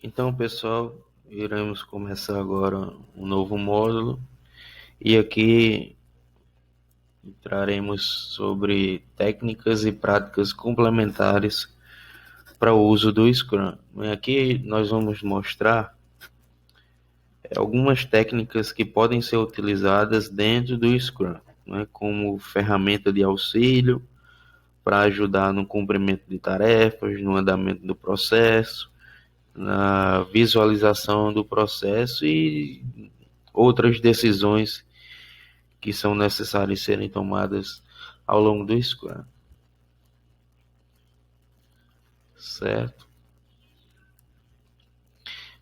Então, pessoal, iremos começar agora um novo módulo e aqui traremos sobre técnicas e práticas complementares para o uso do Scrum. Aqui nós vamos mostrar algumas técnicas que podem ser utilizadas dentro do Scrum, como ferramenta de auxílio para ajudar no cumprimento de tarefas, no andamento do processo, na visualização do processo e outras decisões que são necessárias serem tomadas ao longo do Scrum, certo?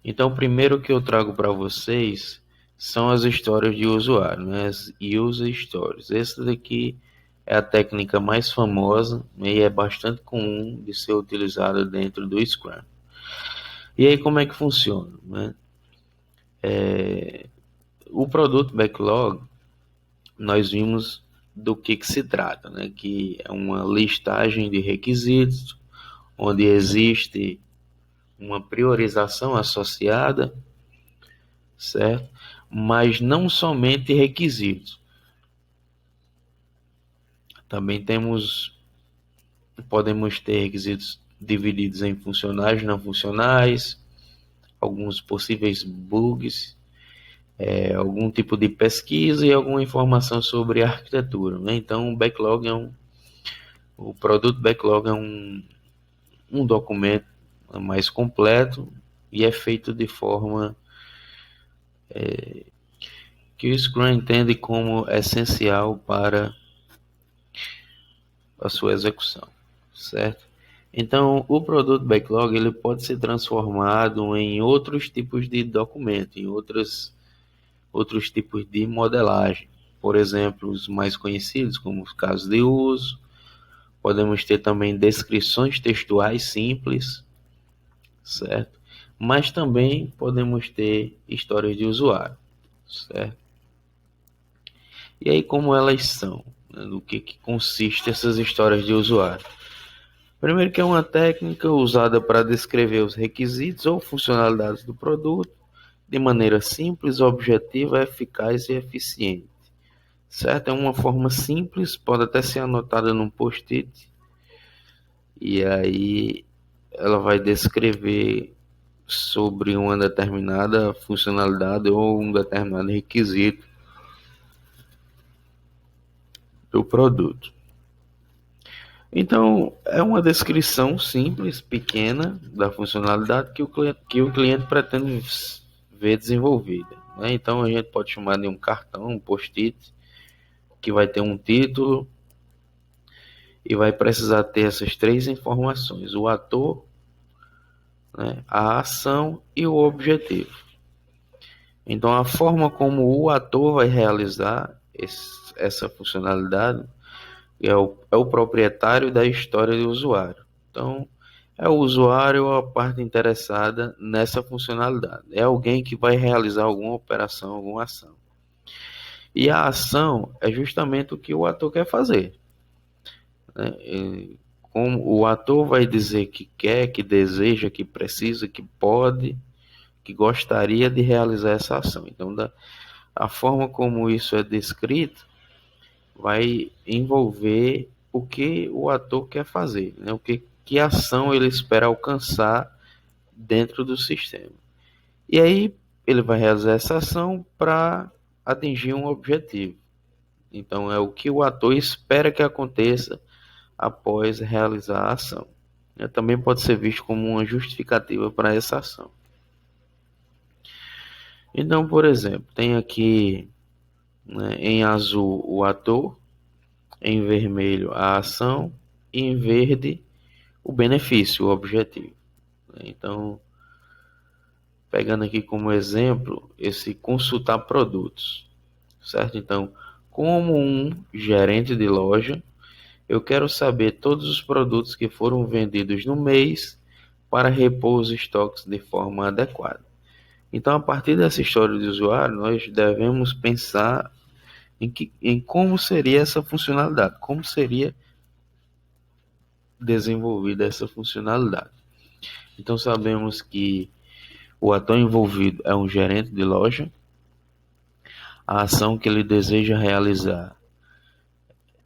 Então, o primeiro que eu trago para vocês são as histórias de usuário, as User Stories. Essa daqui é a técnica mais famosa e é bastante comum de ser utilizada dentro do Scrum. E aí, como é que funciona? O produto backlog, nós vimos do que se trata, que é uma listagem de requisitos, onde existe uma priorização associada, certo? Mas não somente requisitos. Também podemos ter requisitos divididos em funcionais e não funcionais, alguns possíveis bugs, algum tipo de pesquisa e alguma informação sobre arquitetura, Então, o produto backlog é um documento mais completo e é feito de forma que o Scrum entende como essencial para a sua execução, certo? Então, o produto backlog ele pode ser transformado em outros tipos de documento, em outros tipos de modelagem. Por exemplo, os mais conhecidos, como os casos de uso. Podemos ter também descrições textuais simples, certo? Mas também podemos ter histórias de usuário, certo? E aí, como elas são? Do que consiste essas histórias de usuário? Primeiro que é uma técnica usada para descrever os requisitos ou funcionalidades do produto de maneira simples, objetiva, eficaz e eficiente. Certo? É uma forma simples, pode até ser anotada num post-it, e aí ela vai descrever sobre uma determinada funcionalidade ou um determinado requisito do produto. Então, é uma descrição simples, pequena, da funcionalidade que o cliente pretende ver desenvolvida. Então, a gente pode chamar de um cartão, um post-it, que vai ter um título e vai precisar ter essas três informações: o ator, a ação e o objetivo. Então, a forma como o ator vai realizar essa funcionalidade é o proprietário da história do usuário. Então, é o usuário ou a parte interessada nessa funcionalidade. É alguém que vai realizar alguma operação, alguma ação. E a ação é justamente o que o ator quer fazer. Como o ator vai dizer que quer, que deseja, que precisa, que pode, que gostaria de realizar essa ação. Então, a forma como isso é descrito vai envolver o que o ator quer fazer, que ação ele espera alcançar dentro do sistema. E aí ele vai realizar essa ação para atingir um objetivo. Então é o que o ator espera que aconteça após realizar a ação. Também pode ser visto como uma justificativa para essa ação. Então, por exemplo, tem aqui, em azul o ator, em vermelho a ação e em verde o benefício, o objetivo. Então, pegando aqui como exemplo esse consultar produtos, certo? Então, como um gerente de loja, eu quero saber todos os produtos que foram vendidos no mês para repor os estoques de forma adequada. Então, a partir dessa história de usuário, nós devemos pensar em como seria essa funcionalidade, como seria desenvolvida essa funcionalidade. Então, sabemos que O ator envolvido é um gerente de loja. A ação que ele deseja realizar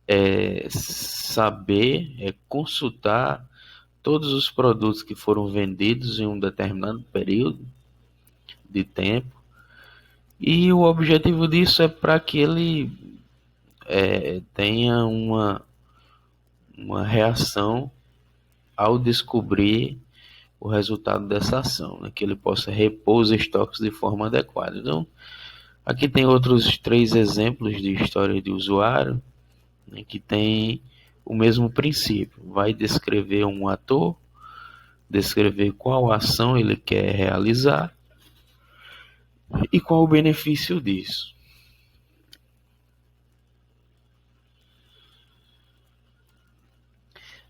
é saber, é consultar todos os produtos que foram vendidos em um determinado período de tempo. E o objetivo disso é para que ele tenha uma reação ao descobrir o resultado dessa ação, né? Que ele possa repor os estoques de forma adequada. Então, aqui tem outros 3 exemplos de história de usuário, né, que tem o mesmo princípio. Vai descrever um ator, descrever qual ação ele quer realizar e qual o benefício disso.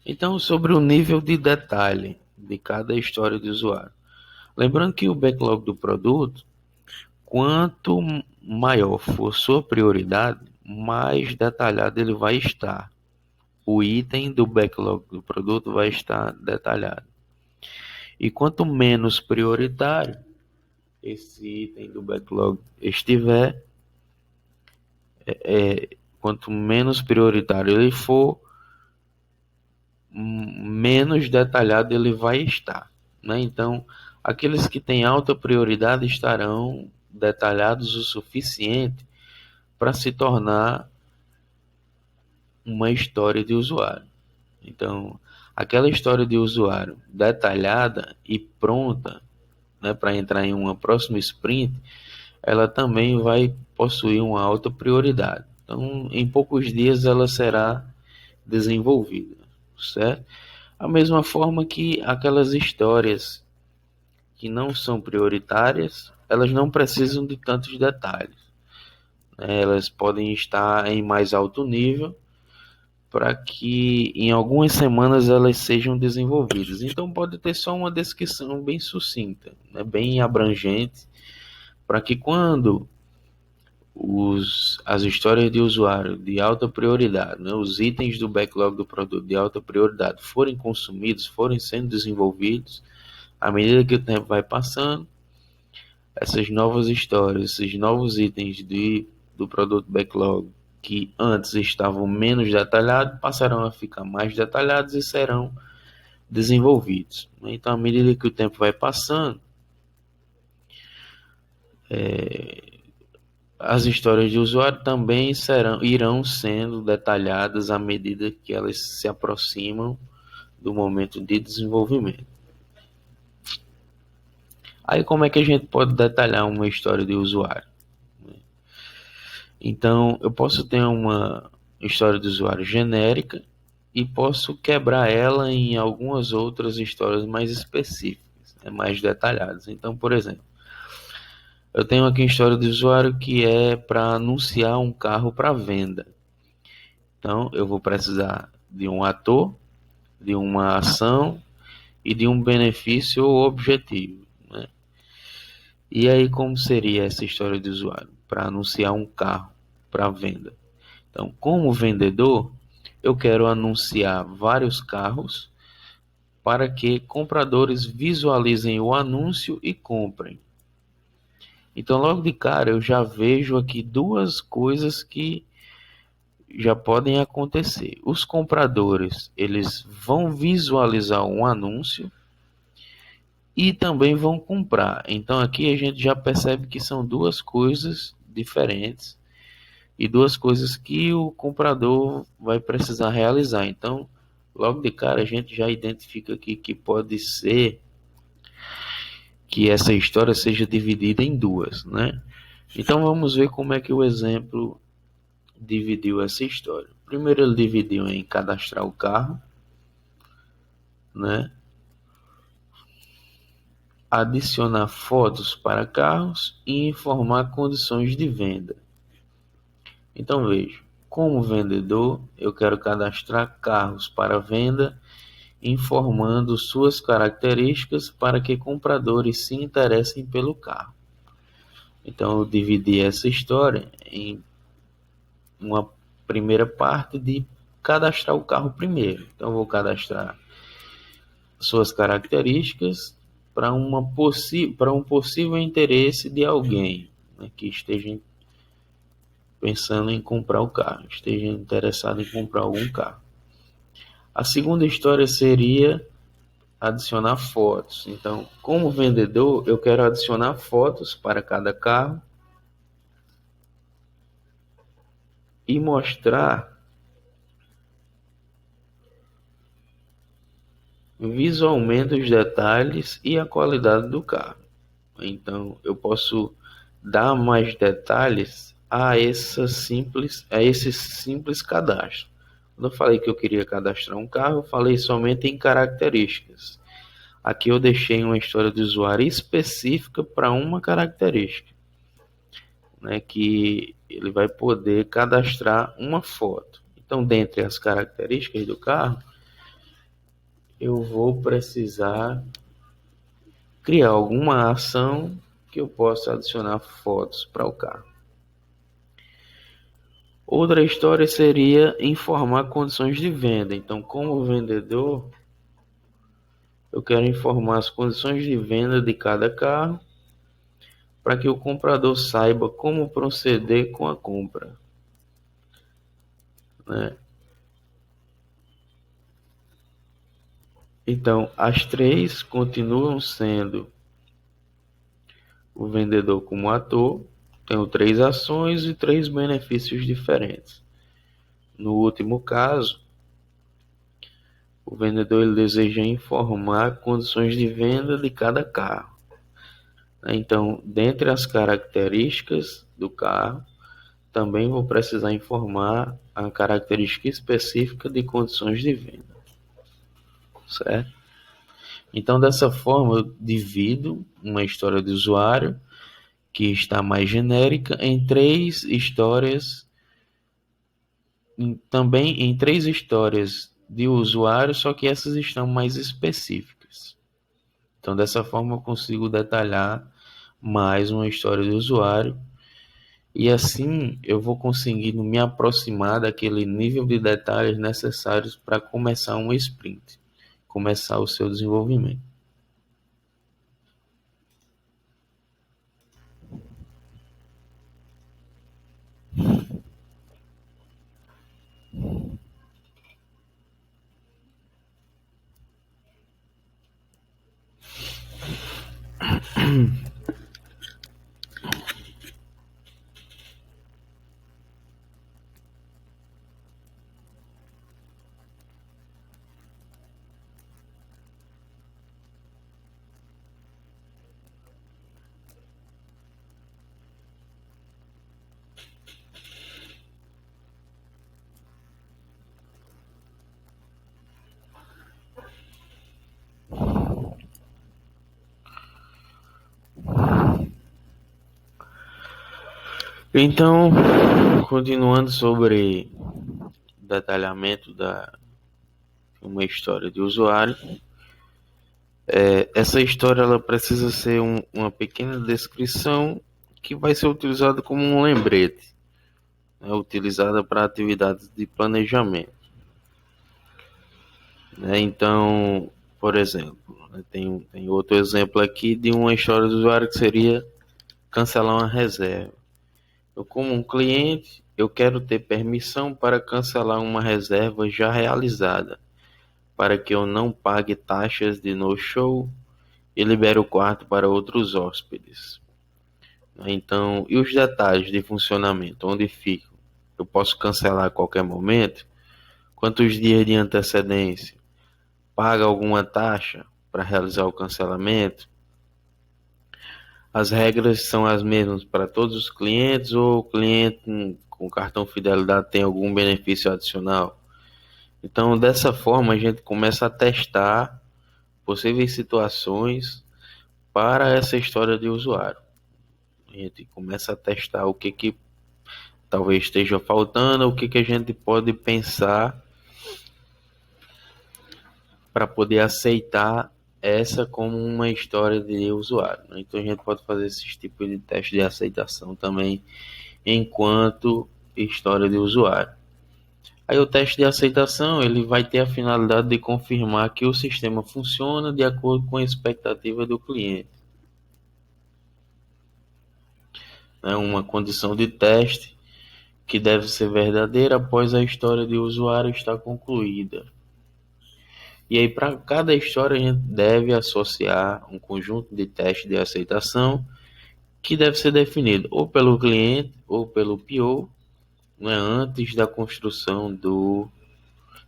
Então, sobre o nível de detalhe de cada história de usuário. Lembrando que o backlog do produto, quanto maior for sua prioridade, mais detalhado ele vai estar. O item do backlog do produto vai estar detalhado. E quanto menos prioritário esse item do backlog estiver, quanto menos prioritário ele for, menos detalhado ele vai estar, né? Então, aqueles que têm alta prioridade estarão detalhados o suficiente para se tornar uma história de usuário. Então, aquela história de usuário detalhada e pronta, né, para entrar em uma próxima sprint, ela também vai possuir uma alta prioridade. Então, em poucos dias ela será desenvolvida, certo? A mesma forma que aquelas histórias que não são prioritárias, elas não precisam de tantos detalhes, né? Elas podem estar em mais alto nível para que em algumas semanas elas sejam desenvolvidas. Então pode ter só uma descrição bem sucinta, né, bem abrangente, para que quando as histórias de usuário de alta prioridade, né, os itens do backlog do produto de alta prioridade forem consumidos, forem sendo desenvolvidos, à medida que o tempo vai passando, essas novas histórias, esses novos itens do produto backlog que antes estavam menos detalhados, passarão a ficar mais detalhados e serão desenvolvidos. Então, à medida que o tempo vai passando, as histórias de usuário também irão sendo detalhadas à medida que elas se aproximam do momento de desenvolvimento. Aí, como é que a gente pode detalhar uma história de usuário? Então, eu posso ter uma história de usuário genérica e posso quebrar ela em algumas outras histórias mais específicas, né, mais detalhadas. Então, por exemplo, eu tenho aqui uma história de usuário que é para anunciar um carro para venda. Então, eu vou precisar de um ator, de uma ação e de um benefício ou objetivo, né? E aí, como seria essa história de usuário? Para anunciar um carro para venda. Então, como vendedor, eu quero anunciar vários carros para que compradores visualizem o anúncio e comprem. Então, logo de cara, eu já vejo aqui duas coisas que já podem acontecer. Os compradores, eles vão visualizar um anúncio e também vão comprar. Então, aqui a gente já percebe que são duas coisas diferentes e duas coisas que o comprador vai precisar realizar. Então, logo de cara, a gente já identifica aqui que pode ser que essa história seja dividida em duas, né? Então, vamos ver como é que o exemplo dividiu essa história. Primeiro, ele dividiu em cadastrar o carro, né? Adicionar fotos para carros e informar condições de venda. Então, veja, como vendedor, eu quero cadastrar carros para venda, informando suas características para que compradores se interessem pelo carro. Então, eu dividi essa história em uma primeira parte de cadastrar o carro primeiro. Então, eu vou cadastrar suas características para um possível interesse de alguém, né, que esteja pensando em comprar o carro, esteja interessado em comprar algum carro. A segunda história seria adicionar fotos. Então, como vendedor, eu quero adicionar fotos para cada carro e mostrar visualmente os detalhes e a qualidade do carro. Então, eu posso dar mais detalhes a esse simples cadastro. Quando eu falei que eu queria cadastrar um carro, eu falei somente em características. Aqui eu deixei uma história de usuário específica para uma característica, né, que ele vai poder cadastrar uma foto. Então, dentre as características do carro, eu vou precisar criar alguma ação que eu possa adicionar fotos para o carro. Outra história seria informar condições de venda. Então, como vendedor, eu quero informar as condições de venda de cada carro para que o comprador saiba como proceder com a compra, né? Então, as três continuam sendo o vendedor como ator. Tenho três ações e três benefícios diferentes. No último caso, o vendedor ele deseja informar condições de venda de cada carro. Então, dentre as características do carro, também vou precisar informar a característica específica de condições de venda, certo? Então, dessa forma, eu divido uma história de usuário que está mais genérica em três histórias, também em três histórias de usuário, só que essas estão mais específicas. Então, dessa forma, eu consigo detalhar mais uma história de usuário e assim eu vou conseguindo me aproximar daquele nível de detalhes necessários para começar um sprint, começar o seu desenvolvimento. Então, continuando sobre detalhamento da uma história de usuário, essa história ela precisa ser uma pequena descrição que vai ser utilizada como um lembrete, né, utilizada para atividades de planejamento, né? Então, por exemplo, né, tem outro exemplo aqui de uma história do usuário que seria cancelar uma reserva. Eu, como um cliente, eu quero ter permissão para cancelar uma reserva já realizada, para que eu não pague taxas de no-show e libere o quarto para outros hóspedes. Então, e os detalhes de funcionamento, onde ficam? Eu posso cancelar a qualquer momento? Quantos dias de antecedência? Paga alguma taxa para realizar o cancelamento? As regras são as mesmas para todos os clientes ou o cliente com cartão fidelidade tem algum benefício adicional? Então, dessa forma, a gente começa a testar possíveis situações para essa história de usuário. A gente começa a testar o que talvez esteja faltando, o que a gente pode pensar para poder aceitar essa como uma história de usuário, né? Então a gente pode fazer esses tipos de teste de aceitação também enquanto história de usuário. Aí o teste de aceitação ele vai ter a finalidade de confirmar que o sistema funciona de acordo com a expectativa do cliente. É uma condição de teste que deve ser verdadeira após a história de usuário estar concluída. E aí, para cada história, a gente deve associar um conjunto de testes de aceitação que deve ser definido ou pelo cliente ou pelo PO, né, antes da construção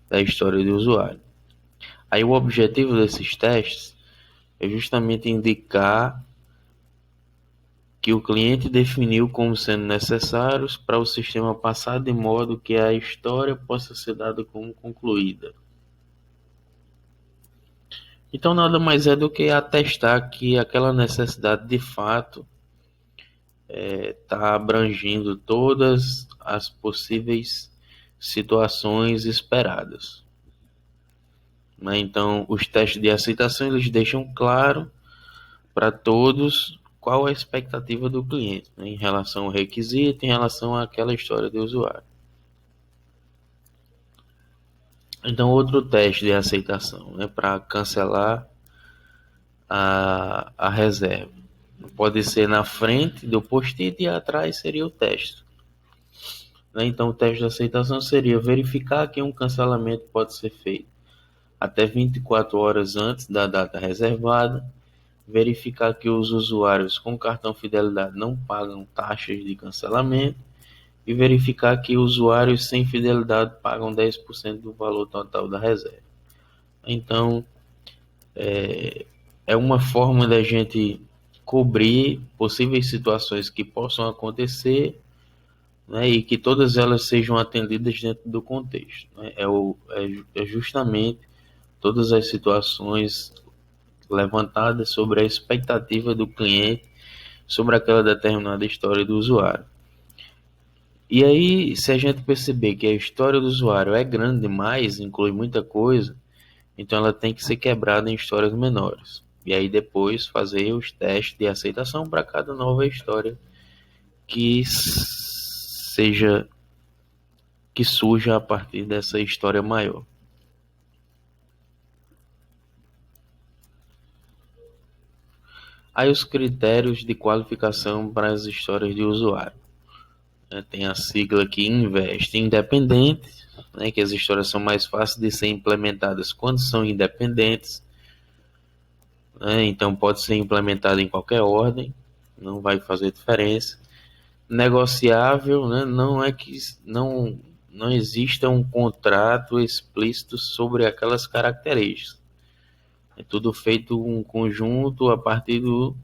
da história de usuário. Aí, o objetivo desses testes é justamente indicar que o cliente definiu como sendo necessários para o sistema passar de modo que a história possa ser dada como concluída. Então, nada mais é do que atestar que aquela necessidade de fato está abrangindo todas as possíveis situações esperadas. Né? Então, os testes de aceitação eles deixam claro para todos qual a expectativa do cliente, né, em relação ao requisito, em relação àquela história do usuário. Então, outro teste de aceitação, né, para cancelar a reserva. Pode ser na frente do post-it e atrás seria o teste. Né? Então, o teste de aceitação seria verificar que um cancelamento pode ser feito até 24 horas antes da data reservada, verificar que os usuários com cartão fidelidade não pagam taxas de cancelamento e verificar que usuários sem fidelidade pagam 10% do valor total da reserva. Então, é uma forma da gente cobrir possíveis situações que possam acontecer, né, e que todas elas sejam atendidas dentro do contexto. Né? É justamente todas as situações levantadas sobre a expectativa do cliente sobre aquela determinada história do usuário. E aí, se a gente perceber que a história do usuário é grande demais, inclui muita coisa, então ela tem que ser quebrada em histórias menores. E aí depois fazer os testes de aceitação para cada nova história que surja a partir dessa história maior. Aí os critérios de qualificação para as histórias de usuário. Tem a sigla aqui INVEST, independente, né, que as histórias são mais fáceis de ser implementadas quando são independentes. Né, então pode ser implementado em qualquer ordem, não vai fazer diferença. Negociável, né, não é que não exista um contrato explícito sobre aquelas características. É tudo feito um conjunto a partir do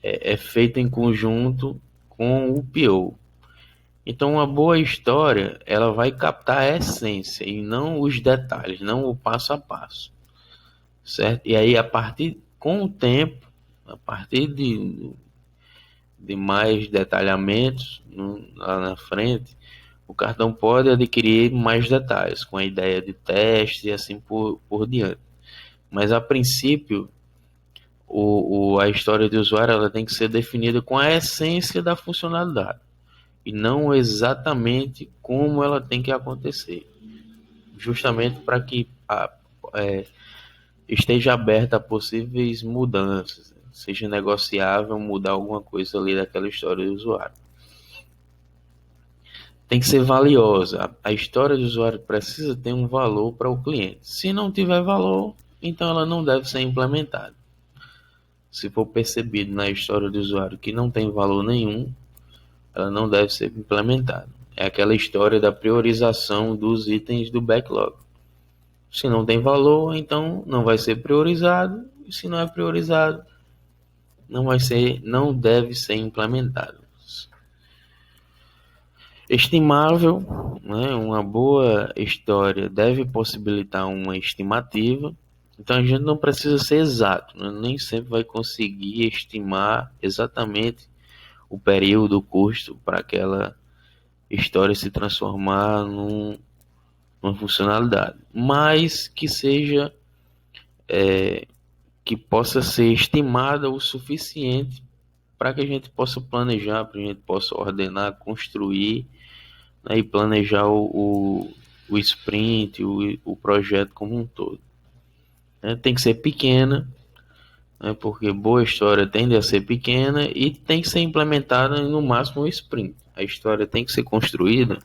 é feito em conjunto com o PO. Então, uma boa história, ela vai captar a essência e não os detalhes, não o passo a passo, certo? E aí, com o tempo, a partir de mais detalhamentos lá na frente, o cartão pode adquirir mais detalhes, com a ideia de teste e assim por diante. Mas, a princípio, a história de usuário ela tem que ser definida com a essência da funcionalidade e não exatamente como ela tem que acontecer, justamente para que esteja aberta a possíveis mudanças, seja negociável mudar alguma coisa ali daquela história do usuário. Tem que ser valiosa. A história do usuário precisa ter um valor para o cliente. Se não tiver valor, então ela não deve ser implementada. Se for percebido na história do usuário que não tem valor nenhum, ela não deve ser implementada. É aquela história da priorização dos itens do backlog. Se não tem valor, então não vai ser priorizado. E se não é priorizado, não deve ser implementado. Estimável, né? Uma boa história deve possibilitar uma estimativa. Então a gente não precisa ser exato, né? Nem sempre vai conseguir estimar exatamente o período, o custo para aquela história se transformar numa funcionalidade, mas que seja que possa ser estimada o suficiente para que a gente possa planejar, para que a gente possa ordenar, construir né, e planejar o sprint, o projeto como um todo. Né? Tem que ser pequena, né, porque boa história tende a ser pequena e tem que ser implementada no máximo um sprint. A história tem que ser construída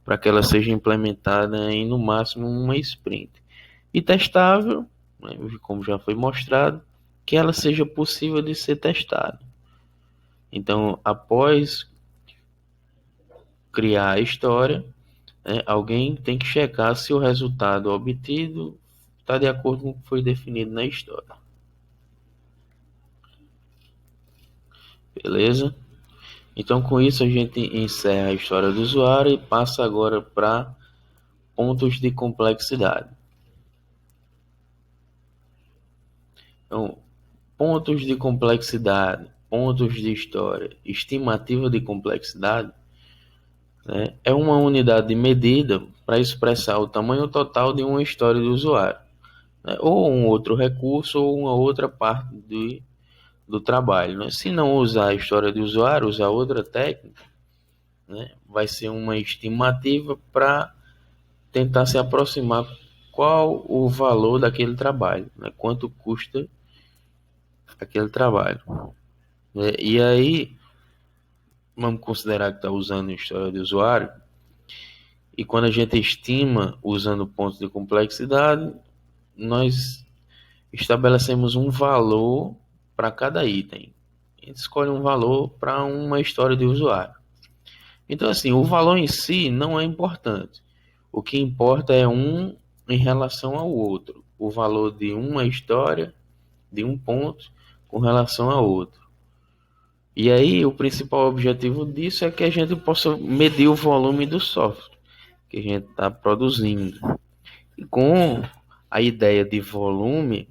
para que ela seja implementada em no máximo uma sprint. E testável, né, como já foi mostrado, que ela seja possível de ser testada. Então, após criar a história, né, alguém tem que checar se o resultado obtido está de acordo com o que foi definido na história. Beleza? Então, com isso, a gente encerra a história do usuário e passa agora para pontos de complexidade. Então, pontos de complexidade, pontos de história, estimativa de complexidade, né, é uma unidade de medida para expressar o tamanho total de uma história do usuário, né, ou um outro recurso ou uma outra parte do trabalho. Né? Se não usar a história do usuário, usar outra técnica, né, vai ser uma estimativa para tentar se aproximar qual o valor daquele trabalho, né, quanto custa aquele trabalho. Né? E aí, vamos considerar que está usando a história do usuário, e quando a gente estima usando pontos de complexidade, nós estabelecemos um valor para cada item. A gente escolhe um valor para uma história de usuário. Então, assim, o valor em si não é importante. O que importa é um em relação ao outro. O valor de uma história, de um ponto, com relação a outro. E aí, o principal objetivo disso é que a gente possa medir o volume do software que a gente está produzindo. E com a ideia de volume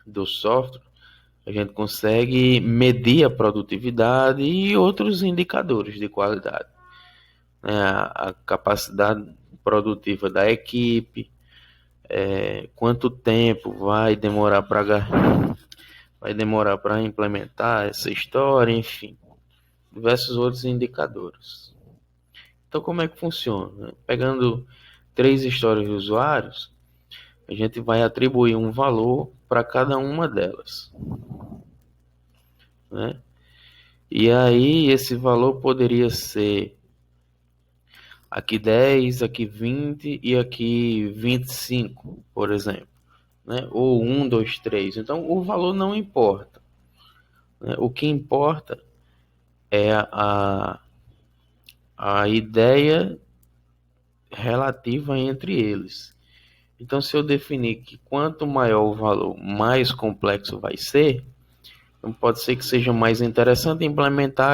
do software, a gente consegue medir a produtividade e outros indicadores de qualidade. Né? A capacidade produtiva da equipe, quanto tempo vai demorar para implementar essa história, enfim, diversos outros indicadores. Então, como é que funciona? Pegando 3 histórias de usuários, a gente vai atribuir um valor para cada uma delas, né? E aí esse valor poderia ser aqui 10, aqui 20 e aqui 25, por exemplo, né? Ou 1, 2, 3. Então o valor não importa, né? O que importa é a ideia relativa entre eles. Então, se eu definir que quanto maior o valor, mais complexo vai ser, então pode ser que seja mais interessante implementar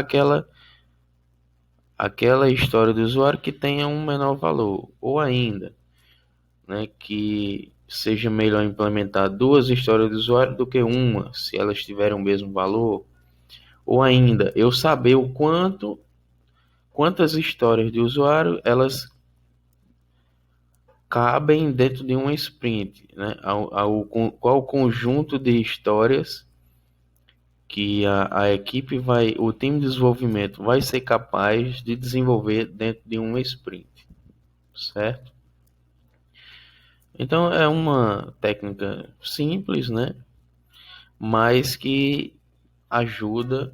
aquela história do usuário que tenha um menor valor, ou ainda, né, que seja melhor implementar 2 histórias do usuário do que uma, se elas tiverem o mesmo valor, ou ainda, eu saber quantas histórias de usuário elas cabem dentro de uma sprint, né? Qual o conjunto de histórias que a equipe o time de desenvolvimento vai ser capaz de desenvolver dentro de uma sprint, certo? Então é uma técnica simples, né? Mas que ajuda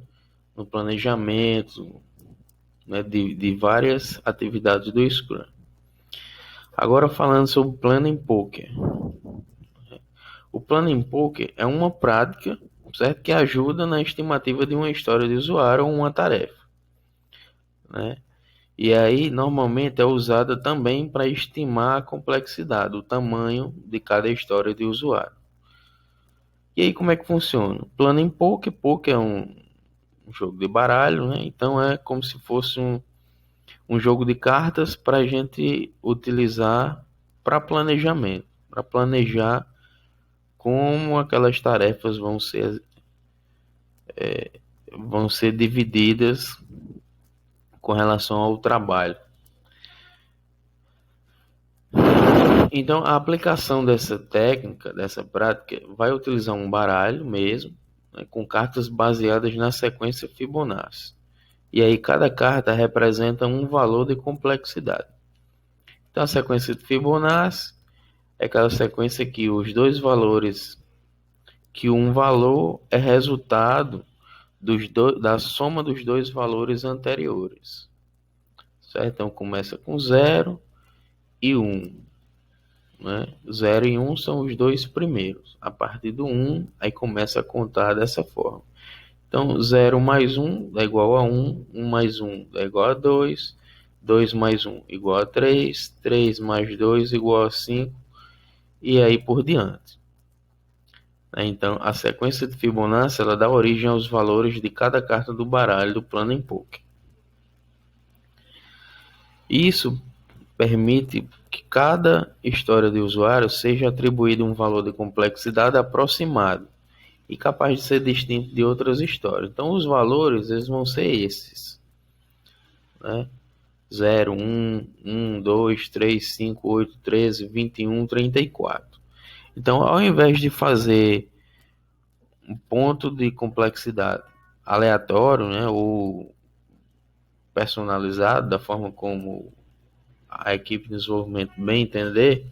no planejamento, né, de várias atividades do Scrum. Agora falando sobre o Planning Poker. O Planning Poker é uma prática, certo, que ajuda na estimativa de uma história de usuário ou uma tarefa, né? E aí normalmente é usada também para estimar a complexidade, o tamanho de cada história de usuário. E aí como é que funciona? Planning Poker, poker é um jogo de baralho, né? Então é como se fosse um jogo de cartas para a gente utilizar para planejamento, para planejar como aquelas tarefas vão ser divididas com relação ao trabalho. Então, a aplicação dessa técnica, dessa prática, vai utilizar um baralho mesmo, né, com cartas baseadas na sequência Fibonacci. E aí cada carta representa um valor de complexidade. Então a sequência de Fibonacci é aquela sequência que os dois valores, que um valor é resultado da soma dos dois valores anteriores. Certo? Então começa com 0 e 1. Né? 0 e 1 são os dois primeiros. A partir do 1, aí começa a contar dessa forma. Então 0 mais 1 é igual a 1, 1 mais 1 é igual a 2, 2 mais 1 igual a 3, 3 mais 2 igual a 5, e aí por diante. Então, a sequência de Fibonacci ela dá origem aos valores de cada carta do baralho do Planning Poker. Isso permite que cada história de usuário seja atribuído um valor de complexidade aproximado e capaz de ser distinto de outras histórias. Então, os valores eles vão ser esses, né? 0, 1, 1, 2, 3, 5, 8, 13, 21, 34. Então, ao invés de fazer um ponto de complexidade aleatório, né, ou personalizado, da forma como a equipe de desenvolvimento bem entender,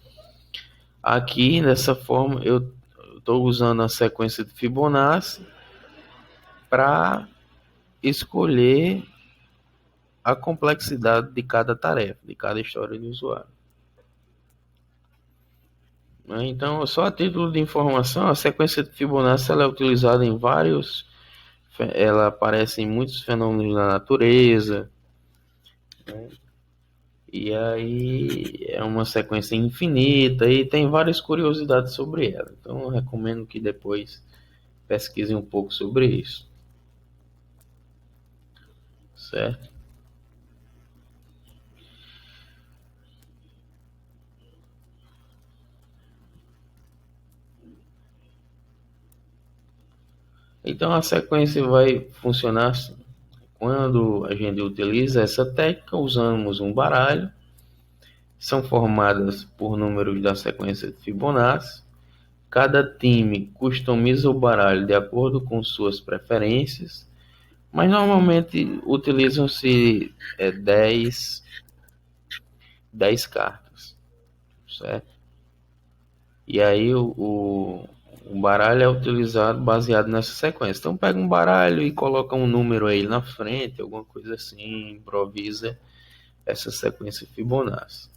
aqui dessa forma eu estou usando a sequência de Fibonacci para escolher a complexidade de cada tarefa, de cada história do usuário. Então, só a título de informação, a sequência de Fibonacci ela é utilizada em ela aparece em muitos fenômenos da natureza, né? E aí é uma sequência infinita e tem várias curiosidades sobre ela. Então eu recomendo que depois pesquisem um pouco sobre isso, certo? Então a sequência vai funcionar assim. Quando a gente utiliza essa técnica, usamos um baralho, são formadas por números da sequência de Fibonacci. Cada time customiza o baralho de acordo com suas preferências, mas normalmente utilizam-se 10 cartas, certo? E aí o baralho é utilizado baseado nessa sequência. Então pega um baralho e coloca um número aí na frente, alguma coisa assim, improvisa essa sequência Fibonacci,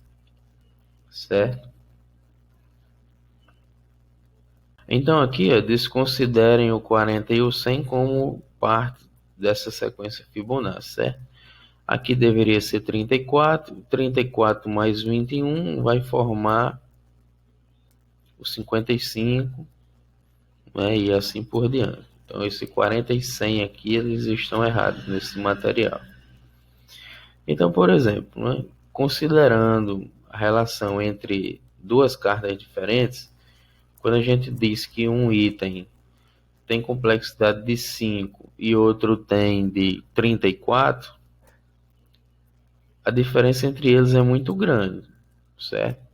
certo? Então aqui, desconsiderem o 40 e o 100 como parte dessa sequência Fibonacci, certo? Aqui deveria ser 34, 34 mais 21 vai formar o 55, né, e assim por diante. Então esse 40 e 100 aqui, eles estão errados nesse material. Então, por exemplo, né, considerando a relação entre duas cartas diferentes, quando a gente diz que um item tem complexidade de 5 e outro tem de 34, a diferença entre eles é muito grande, certo?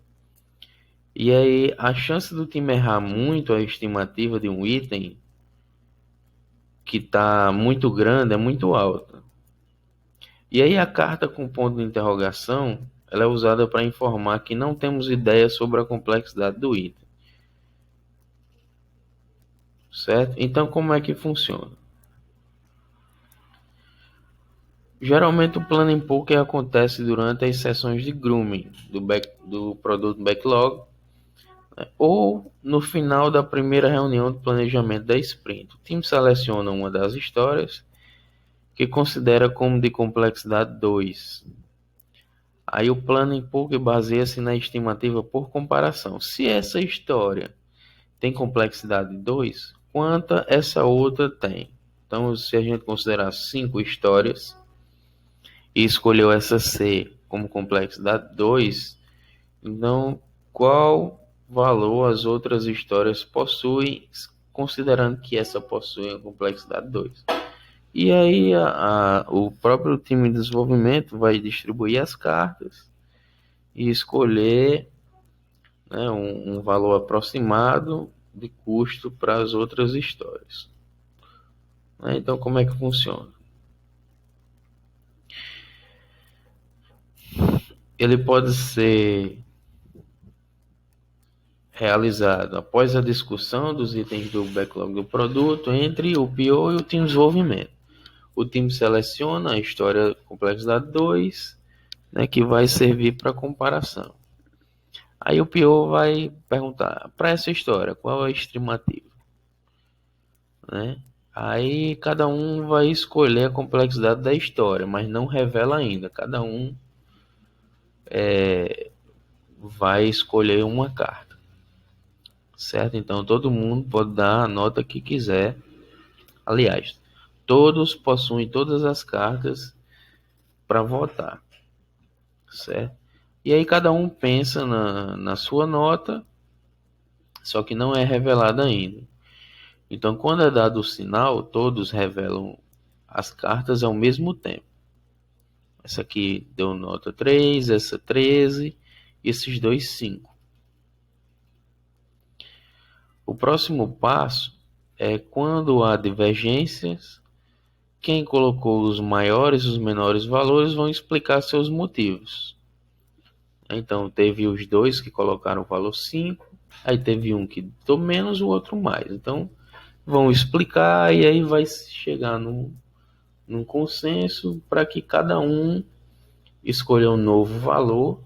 E aí a chance do time errar muito a estimativa de um item que está muito grande é muito alta. E aí a carta com ponto de interrogação ela é usada para informar que não temos ideia sobre a complexidade do item, certo? Então como é que funciona? Geralmente o planning poker acontece durante as sessões de grooming do produto backlog, né? Ou no final da primeira reunião de planejamento da sprint. O time seleciona uma das histórias que considera como de complexidade 2. Aí o planning poker baseia-se na estimativa por comparação. Se essa história tem complexidade 2, quanta essa outra tem? Então, se a gente considerar 5 histórias e escolheu essa C como complexidade 2, então qual valor as outras histórias possuem, considerando que essa possui a complexidade 2? E aí o próprio time de desenvolvimento vai distribuir as cartas e escolher, né, um valor aproximado de custo para as outras histórias. Né? Então como é que funciona? ele pode ser realizado após a discussão dos itens do backlog do produto entre o PO e o time de desenvolvimento. O time seleciona a história complexidade 2, né, que vai servir para comparação. Aí o PO vai perguntar, para essa história, qual é a estimativa? Né? Aí cada um vai escolher a complexidade da história, mas não revela ainda. Cada um vai escolher uma carta, certo? Então todo mundo pode dar a nota que quiser. Aliás, todos possuem todas as cartas para votar, certo? E aí cada um pensa na sua nota, só que não é revelada ainda. Então, quando é dado o sinal, todos revelam as cartas ao mesmo tempo. Essa aqui deu nota 3, essa 13, esses dois 5. O próximo passo é quando há divergências, quem colocou os maiores e os menores valores vão explicar seus motivos. Então, teve os dois que colocaram o valor 5, aí teve um que deu menos, o outro mais. Então, vão explicar e aí vai chegar num consenso para que cada um escolha um novo valor,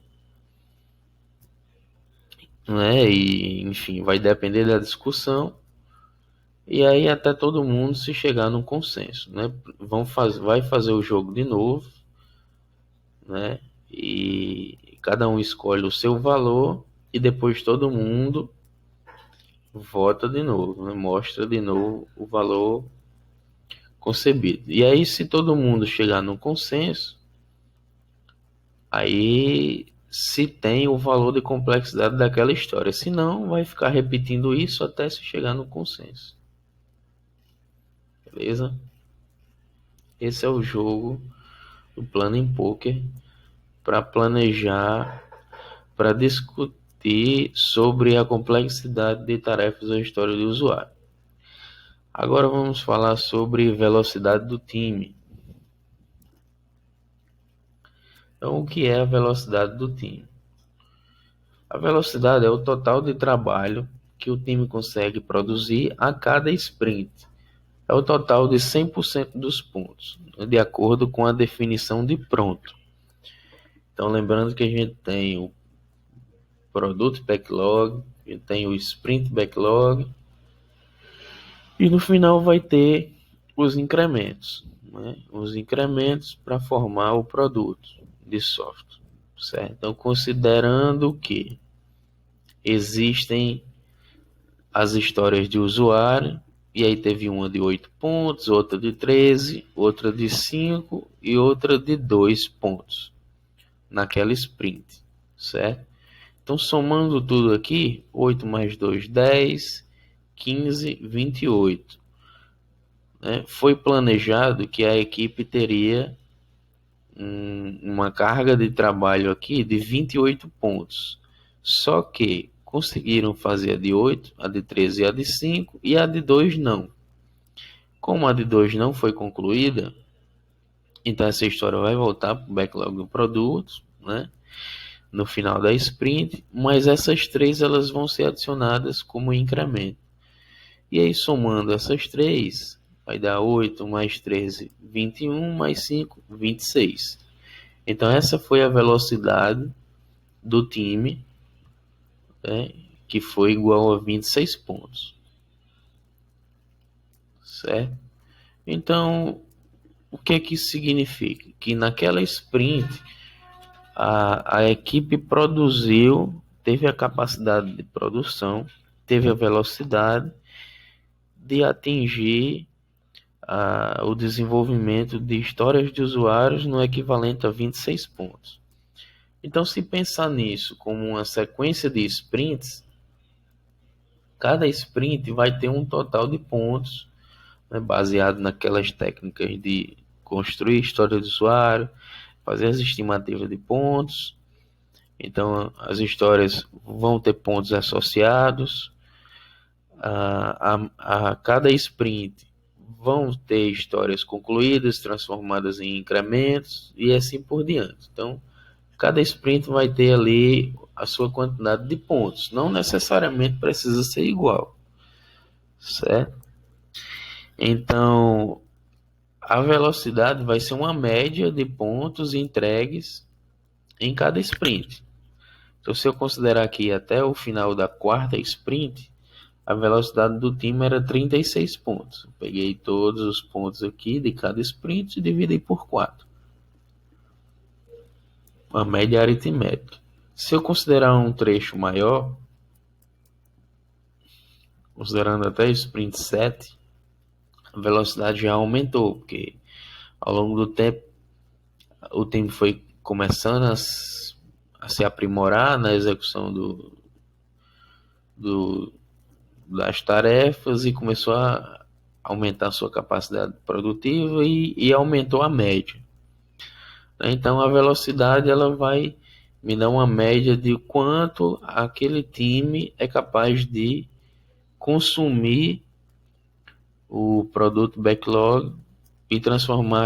né? E, enfim, vai depender da discussão. E aí até todo mundo se chegar num consenso, né? Vai fazer o jogo de novo, né? E cada um escolhe o seu valor e depois todo mundo vota de novo, né? Mostra de novo o valor concebido. E aí se todo mundo chegar num consenso, aí se tem o valor de complexidade daquela história. Se não, vai ficar repetindo isso até se chegar no consenso. Beleza? Esse é o jogo do Planning Poker para planejar, para discutir sobre a complexidade de tarefas ou história do usuário. Agora vamos falar sobre velocidade do time. Então, o que é a velocidade do time? A velocidade é o total de trabalho que o time consegue produzir a cada sprint. É o total de 100% dos pontos, de acordo com a definição de pronto. Então, lembrando que a gente tem o produto backlog, a gente tem o sprint backlog, e no final vai ter os incrementos, né? Os incrementos para formar o produto de software, certo? Então, considerando que existem as histórias de usuário, e aí teve uma de 8 pontos, outra de 13, outra de 5 e outra de 2 pontos naquela sprint, certo? Então, somando tudo aqui, 8 mais 2, 10, 15, 28. Né? Foi planejado que a equipe teria uma carga de trabalho aqui de 28 pontos. Só que conseguiram fazer a de 8, a de 13 e a de 5, e a de 2 não. Como a de 2 não foi concluída, então essa história vai voltar para o backlog do produto, né? No final da sprint, mas essas três elas vão ser adicionadas como incremento. E aí somando essas três, vai dar 8 mais 13, 21, mais 5, 26. Então essa foi a velocidade do time, né, que foi igual a 26 pontos. Certo? Então, o que é que isso significa? Que naquela sprint, a equipe produziu, teve a capacidade de produção, teve a velocidade de atingir o desenvolvimento de histórias de usuários no equivalente a 26 pontos. Então, se pensar nisso como uma sequência de sprints, cada sprint vai ter um total de pontos, né, baseado naquelas técnicas de construir história do usuário, fazer as estimativas de pontos. Então, as histórias vão ter pontos associados. A cada sprint vão ter histórias concluídas, transformadas em incrementos e assim por diante. Então, Cada sprint vai ter ali a sua quantidade de pontos. Não necessariamente precisa ser igual, certo? Então, a velocidade vai ser uma média de pontos entregues em cada sprint. Então, se eu considerar aqui até o final da quarta sprint, a velocidade do time era 36 pontos. Eu peguei todos os pontos aqui de cada sprint e dividi por 4. Uma média aritmética. Se eu considerar um trecho maior, considerando até o sprint 7, a velocidade já aumentou, porque ao longo do tempo o time foi começando a se aprimorar na execução das tarefas e começou a aumentar a sua capacidade produtiva e aumentou a média. Então a velocidade ela vai me dar uma média de quanto aquele time é capaz de consumir o produto backlog e transformar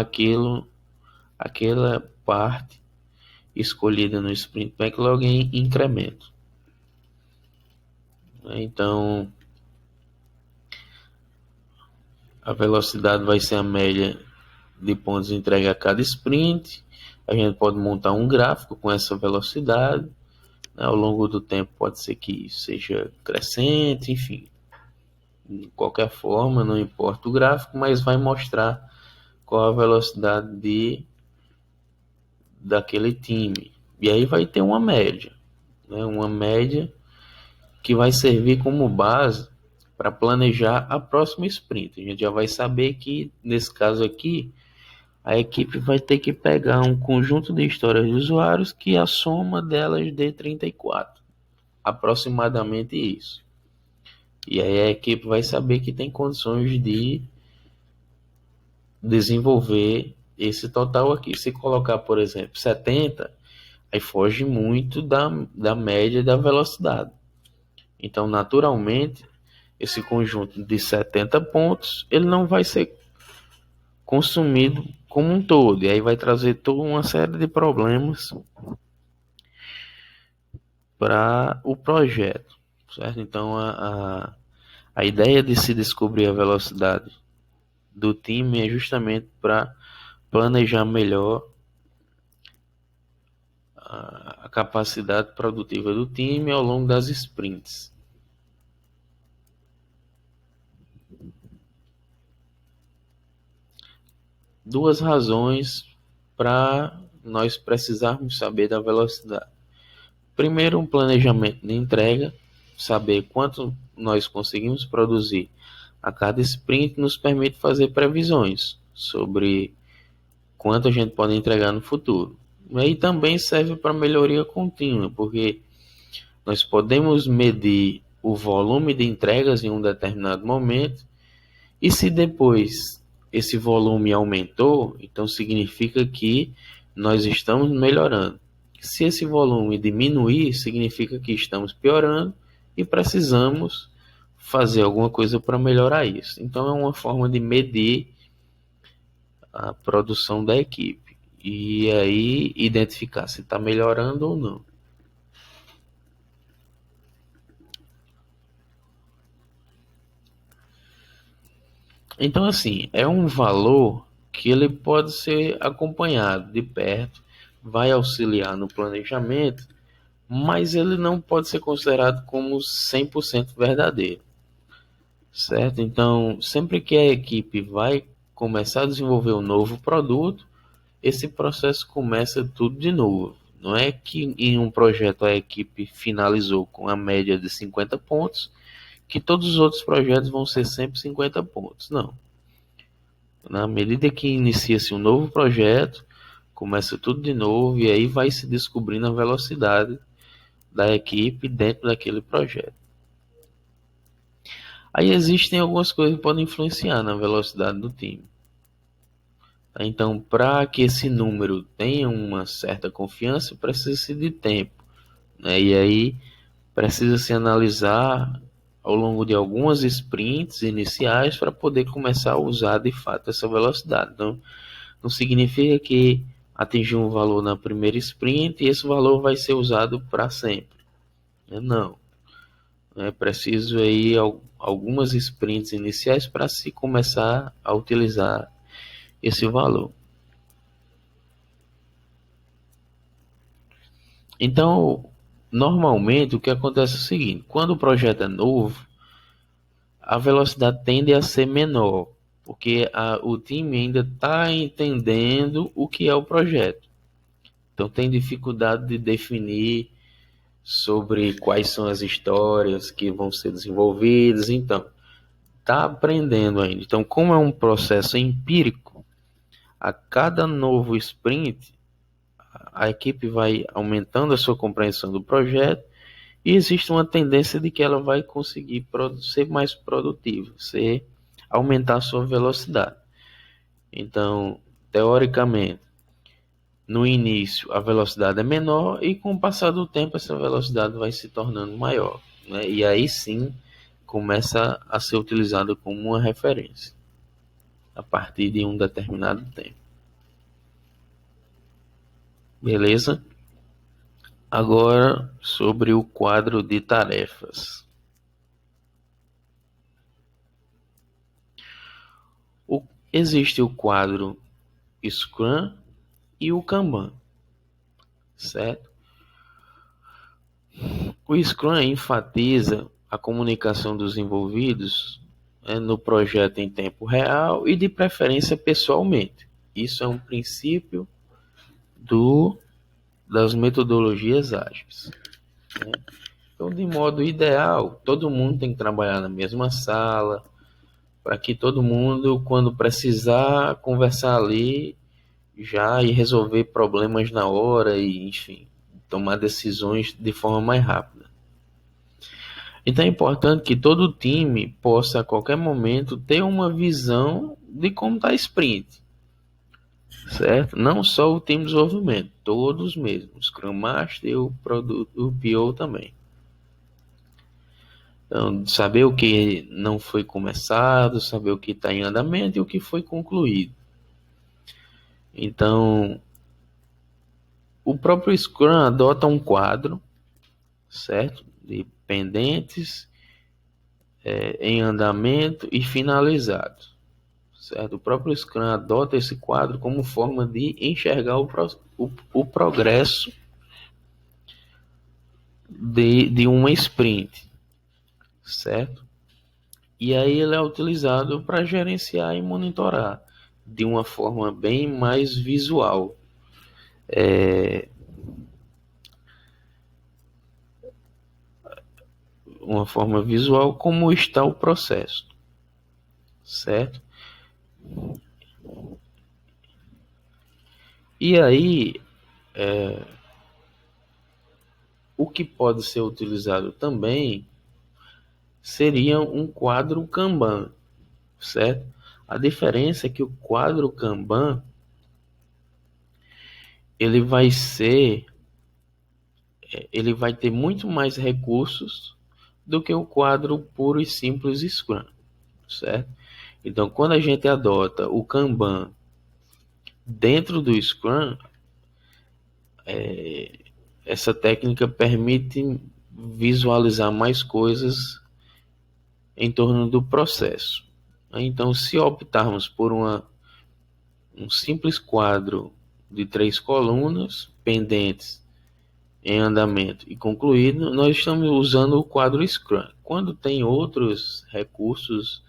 aquela parte escolhida no sprint backlog em incremento. Então a velocidade vai ser a média de pontos entregue a cada sprint. A gente pode montar um gráfico com essa velocidade, né? Ao longo do tempo pode ser que seja crescente, enfim. De qualquer forma, não importa o gráfico, mas vai mostrar qual a velocidade daquele time. E aí vai ter uma média, né? Uma média que vai servir como base para planejar a próxima sprint. A gente já vai saber que, nesse caso aqui, a equipe vai ter que pegar um conjunto de histórias de usuários que a soma delas dê 34. Aproximadamente isso. E aí a equipe vai saber que tem condições de desenvolver esse total aqui. Se colocar, por exemplo, 70, aí foge muito da média da velocidade. Então, naturalmente, esse conjunto de 70 pontos, ele não vai ser consumido como um todo. E aí vai trazer toda uma série de problemas para o projeto, certo? Então, a ideia de se descobrir a velocidade do time é justamente para planejar melhor a capacidade produtiva do time ao longo das sprints. Duas razões para nós precisarmos saber da velocidade. Primeiro, um planejamento de entrega, saber quanto nós conseguimos produzir a cada sprint nos permite fazer previsões sobre quanto a gente pode entregar no futuro. E também serve para melhoria contínua, porque nós podemos medir o volume de entregas em um determinado momento e se depois esse volume aumentou, então significa que nós estamos melhorando. Se esse volume diminuir, significa que estamos piorando e precisamos fazer alguma coisa para melhorar isso. Então é uma forma de medir a produção da equipe e aí identificar se está melhorando ou não. Então, assim, é um valor que ele pode ser acompanhado de perto, vai auxiliar no planejamento, mas ele não pode ser considerado como 100% verdadeiro, certo? Então, sempre que a equipe vai começar a desenvolver um novo produto, esse processo começa tudo de novo. Não é que em um projeto a equipe finalizou com a média de 50 pontos, que todos os outros projetos vão ser sempre 50 pontos. Não. Na medida que inicia-se um novo projeto, começa tudo de novo e aí vai se descobrindo a velocidade da equipe dentro daquele projeto. Aí existem algumas coisas que podem influenciar na velocidade do time. Então, para que esse número tenha uma certa confiança, precisa-se de tempo, né? E aí precisa-se analisar ao longo de algumas sprints iniciais para poder começar a usar de fato essa velocidade. Então, não significa que atingir um valor na primeira sprint e esse valor vai ser usado para sempre. Não. É preciso aí algumas sprints iniciais para se começar a utilizar esse valor. Então, normalmente o que acontece é o seguinte: quando o projeto é novo, a velocidade tende a ser menor, porque o time ainda está entendendo o que é o projeto. Então tem dificuldade de definir sobre quais são as histórias que vão ser desenvolvidas. Então, está aprendendo ainda. Então, como é um processo empírico, a cada novo sprint, a equipe vai aumentando a sua compreensão do projeto e existe uma tendência de que ela vai conseguir ser mais produtiva, aumentar a sua velocidade. Então, teoricamente, no início a velocidade é menor e com o passar do tempo essa velocidade vai se tornando maior, né? E aí sim começa a ser utilizado como uma referência a partir de um determinado tempo. Beleza? Agora sobre o quadro de tarefas. Existe o quadro Scrum e o Kanban, certo? O Scrum enfatiza a comunicação dos envolvidos, né, no projeto em tempo real e de preferência pessoalmente. Isso é um princípio das metodologias ágeis, né? Então, de modo ideal, todo mundo tem que trabalhar na mesma sala, para que todo mundo, quando precisar conversar ali, já e resolver problemas na hora e, enfim, tomar decisões de forma mais rápida. Então é importante que todo time possa a qualquer momento ter uma visão de como está a sprint, certo? Não só o time de desenvolvimento, todos mesmo, o Scrum Master e o PO também. Então, saber o que não foi começado, saber o que está em andamento e o que foi concluído. Então, o próprio Scrum adota um quadro, certo? De pendentes, em andamento e finalizados, certo? O próprio Scrum adota esse quadro como forma de enxergar o progresso de uma sprint, certo? E aí ele é utilizado para gerenciar e monitorar de uma forma bem mais visual. Uma forma visual como está o processo, certo? E aí, o que pode ser utilizado também seria um quadro Kanban, certo? A diferença é que o quadro Kanban ele vai ter muito mais recursos do que o quadro puro e simples Scrum, certo? Então, quando a gente adota o Kanban dentro do Scrum, essa técnica permite visualizar mais coisas em torno do processo. Então, se optarmos por um simples quadro de 3 colunas pendentes em andamento e concluído, nós estamos usando o quadro Scrum. Quando tem outros recursos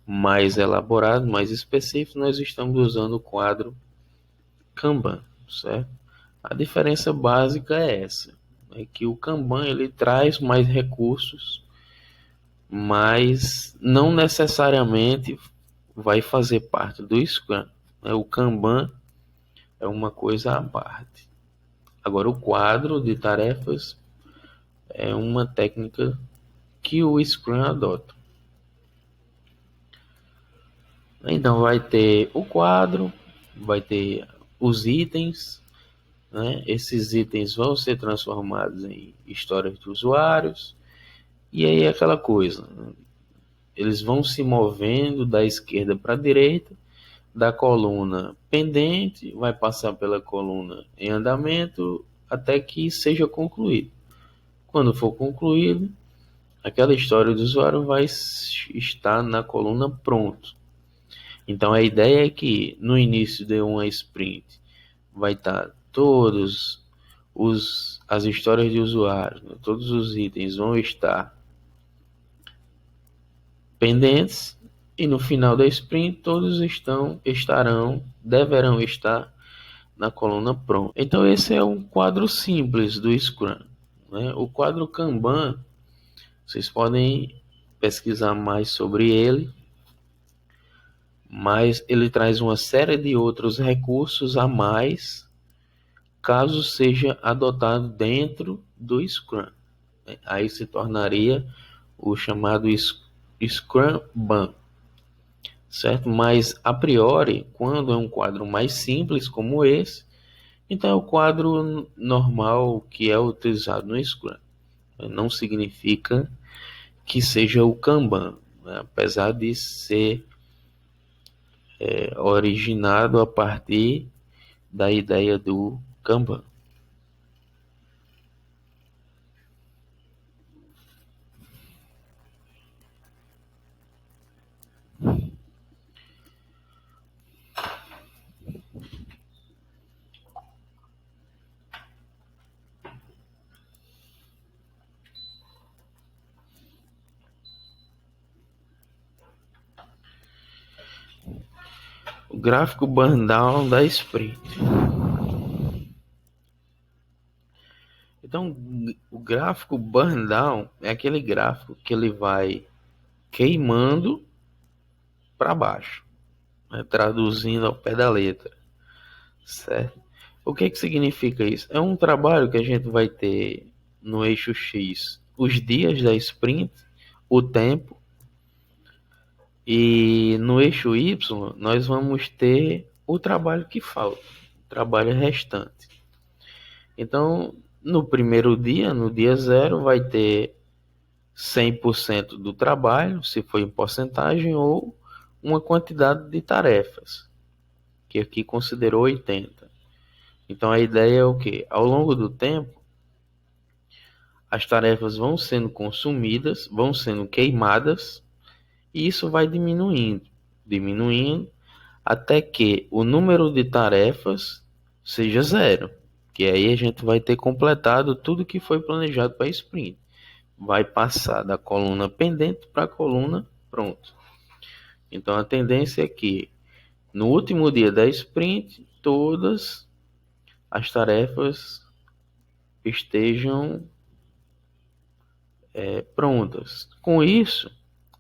mais elaborados, mais específicos, nós estamos usando o quadro Kanban, certo? A diferença básica é essa, é que o Kanban ele traz mais recursos, mas não necessariamente vai fazer parte do Scrum. O Kanban é uma coisa à parte. Agora, o quadro de tarefas é uma técnica que o Scrum adota. Então, vai ter o quadro, vai ter os itens, né? Esses itens vão ser transformados em histórias de usuários, e aí é aquela coisa, né? Eles vão se movendo da esquerda para a direita, da coluna pendente, vai passar pela coluna em andamento até que seja concluído. Quando for concluído, aquela história do usuário vai estar na coluna pronto. Então a ideia é que no início de uma sprint vai estar todos as histórias de usuário, né? Todos os itens vão estar pendentes e no final da sprint todos deverão estar na coluna pronta. Então esse é um quadro simples do Scrum, né? O quadro Kanban, vocês podem pesquisar mais sobre ele, mas ele traz uma série de outros recursos a mais caso seja adotado dentro do Scrum. Aí se tornaria o chamado Scrum Ban, certo? Mas a priori, quando é um quadro mais simples como esse, então é o quadro normal que é utilizado no Scrum. Não significa que seja o Kanban, né? Apesar de ser originado a partir da ideia do Kanban. O gráfico burn down da sprint. Então, o gráfico burn down é aquele gráfico que ele vai queimando para baixo, né? Traduzindo ao pé da letra, certo? O que significa isso? É um trabalho que a gente vai ter no eixo X os dias da sprint, o tempo, e no eixo Y nós vamos ter o trabalho que falta, o trabalho restante. Então, no primeiro dia, no dia 0, vai ter 100% do trabalho, se for em porcentagem, ou uma quantidade de tarefas, que aqui considerou 80. Então a ideia é o que? Ao longo do tempo, as tarefas vão sendo consumidas, vão sendo queimadas, e isso vai diminuindo, até que o número de tarefas seja 0, que aí a gente vai ter completado tudo que foi planejado para a sprint. Vai passar da coluna pendente para a coluna pronto. Então a tendência é que no último dia da sprint todas as tarefas estejam prontas. Com isso,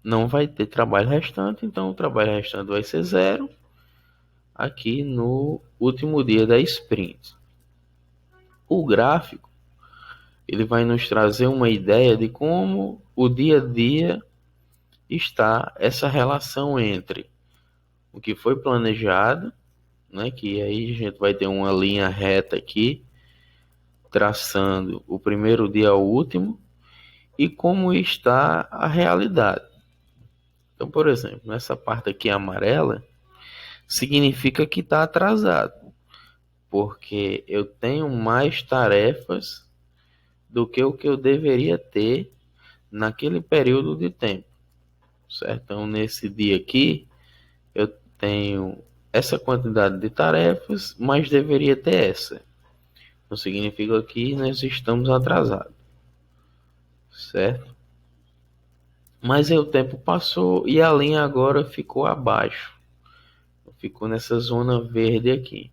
não vai ter trabalho restante, então o trabalho restante vai ser 0 aqui no último dia da sprint. O gráfico ele vai nos trazer uma ideia de como o dia a dia está essa relação entre o que foi planejado, né, que aí a gente vai ter uma linha reta aqui, traçando o primeiro dia ao último, e como está a realidade. Então, por exemplo, nessa parte aqui amarela, significa que está atrasado, porque eu tenho mais tarefas do que o que eu deveria ter naquele período de tempo, certo? Então, nesse dia aqui, eu tenho essa quantidade de tarefas, mas deveria ter essa. Não significa que nós estamos atrasados, certo? Mas aí o tempo passou e a linha agora ficou abaixo. Ficou nessa zona verde aqui.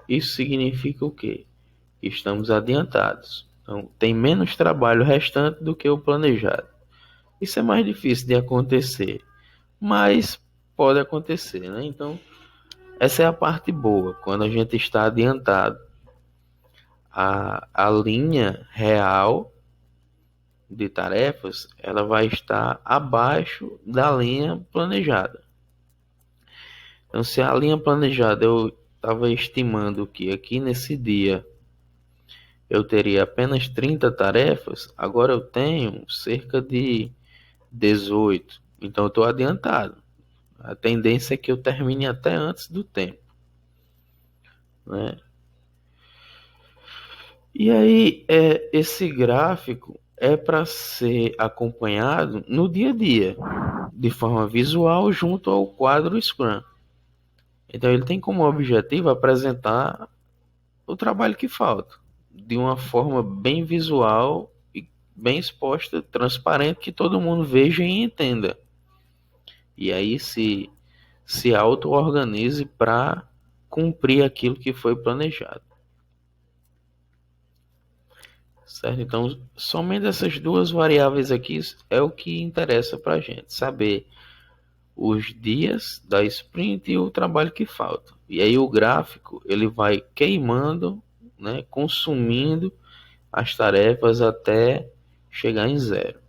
Isso significa o quê? Estamos adiantados. Então, tem menos trabalho restante do que o planejado. Isso é mais difícil de acontecer, mas pode acontecer, né? Então, essa é a parte boa, quando a gente está adiantado. A linha real de tarefas, ela vai estar abaixo da linha planejada. Então, se a linha planejada eu estava estimando que aqui nesse dia eu teria apenas 30 tarefas, agora eu tenho cerca de 18. Então eu estou adiantado. A tendência é que eu termine até antes do tempo, né? E aí, esse gráfico é para ser acompanhado no dia a dia, de forma visual, junto ao quadro Scrum. Então, ele tem como objetivo apresentar o trabalho que falta, de uma forma bem visual e bem exposta, transparente, que todo mundo veja e entenda. E aí se auto-organize para cumprir aquilo que foi planejado. Certo? Então, somente essas duas variáveis aqui é o que interessa para a gente, saber os dias da sprint e o trabalho que falta. E aí o gráfico ele vai queimando, né, consumindo as tarefas até chegar em zero.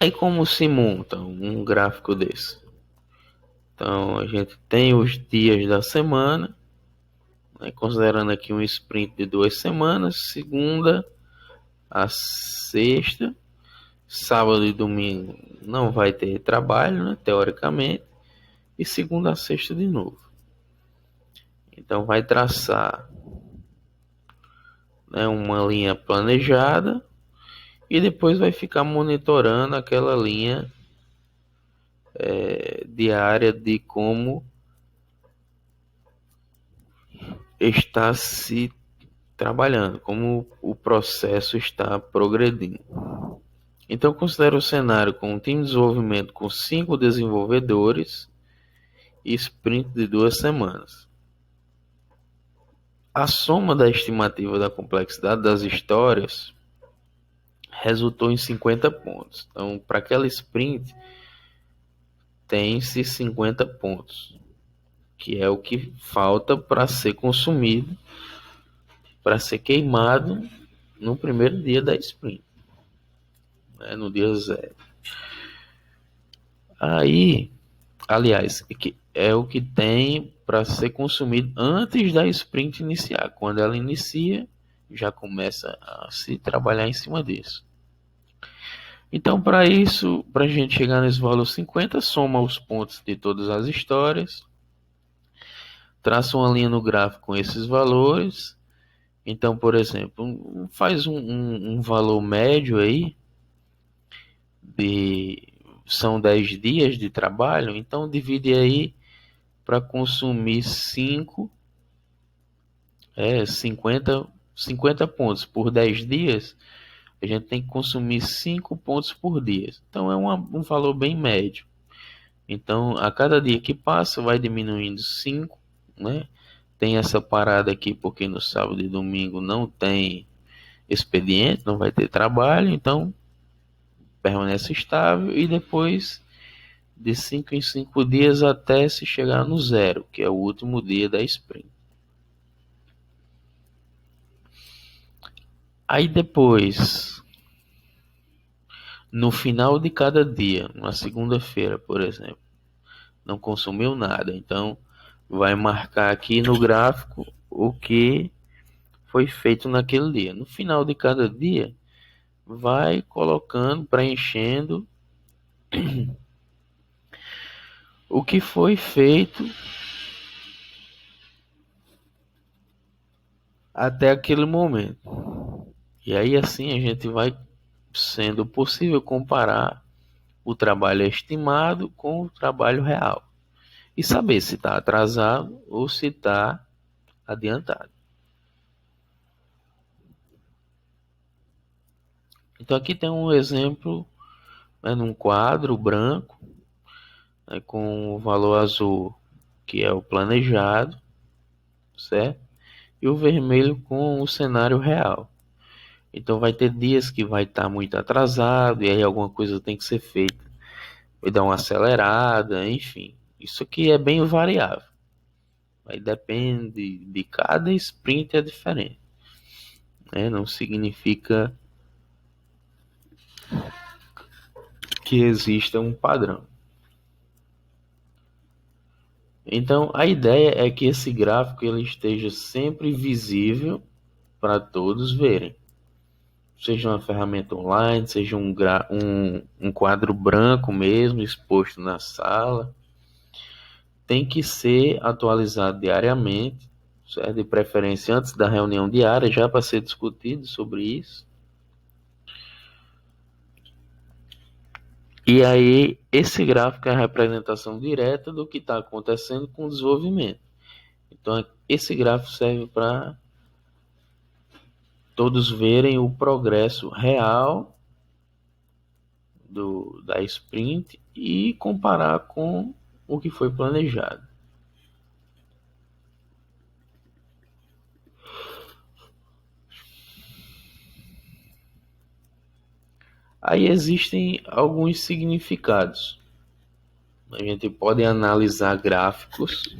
Aí como se monta um gráfico desse? Então a gente tem os dias da semana, né, considerando aqui um sprint de 2 semanas, segunda a sexta, sábado e domingo não vai ter trabalho, né, teoricamente, e segunda a sexta de novo. Então vai traçar, né, uma linha planejada e depois vai ficar monitorando aquela linha diária de como está se trabalhando, como o processo está progredindo. Então, considere o cenário com um time de desenvolvimento com 5 desenvolvedores e sprint de 2 semanas. A soma da estimativa da complexidade das histórias resultou em 50 pontos. Então, para aquela sprint, tem-se 50 pontos, que é o que falta para ser consumido, para ser queimado no primeiro dia da sprint, né, no dia zero. Aí, aliás, é o que tem para ser consumido antes da sprint iniciar. Quando ela inicia, já começa a se trabalhar em cima disso. Então, para isso, para a gente chegar nesse valor 50, soma os pontos de todas as histórias, traça uma linha no gráfico com esses valores. Então, por exemplo, faz um valor médio aí, são 10 dias de trabalho, então divide aí para consumir 50 pontos por 10 dias, a gente tem que consumir 5 pontos por dia. Então é um valor bem médio. Então a cada dia que passa vai diminuindo 5, né? Tem essa parada aqui porque no sábado e domingo não tem expediente, não vai ter trabalho, então permanece estável e depois de 5 em 5 dias até se chegar no zero, que é o último dia da sprint. Aí depois, no final de cada dia, uma segunda-feira, por exemplo, não consumiu nada, então vai marcar aqui no gráfico o que foi feito naquele dia. No final de cada dia, vai colocando, preenchendo o que foi feito até aquele momento. E aí assim a gente vai sendo possível comparar o trabalho estimado com o trabalho real e saber se está atrasado ou se está adiantado. Então aqui tem um exemplo, né, num quadro branco, né, com o valor azul que é o planejado, certo? E o vermelho com o cenário real. Então vai ter dias que vai estar muito atrasado e aí alguma coisa tem que ser feita. Vai dar uma acelerada, enfim. Isso aqui é bem variável. Aí depende de cada sprint é diferente, né? Não significa que exista um padrão. Então a ideia é que esse gráfico ele esteja sempre visível para todos verem, seja uma ferramenta online, seja um quadro branco mesmo, exposto na sala, tem que ser atualizado diariamente, certo? De preferência antes da reunião diária, já para ser discutido sobre isso. E aí, esse gráfico é a representação direta do que está acontecendo com o desenvolvimento. Então, esse gráfico serve para todos verem o progresso real da sprint e comparar com o que foi planejado. Aí existem alguns significados. A gente pode analisar gráficos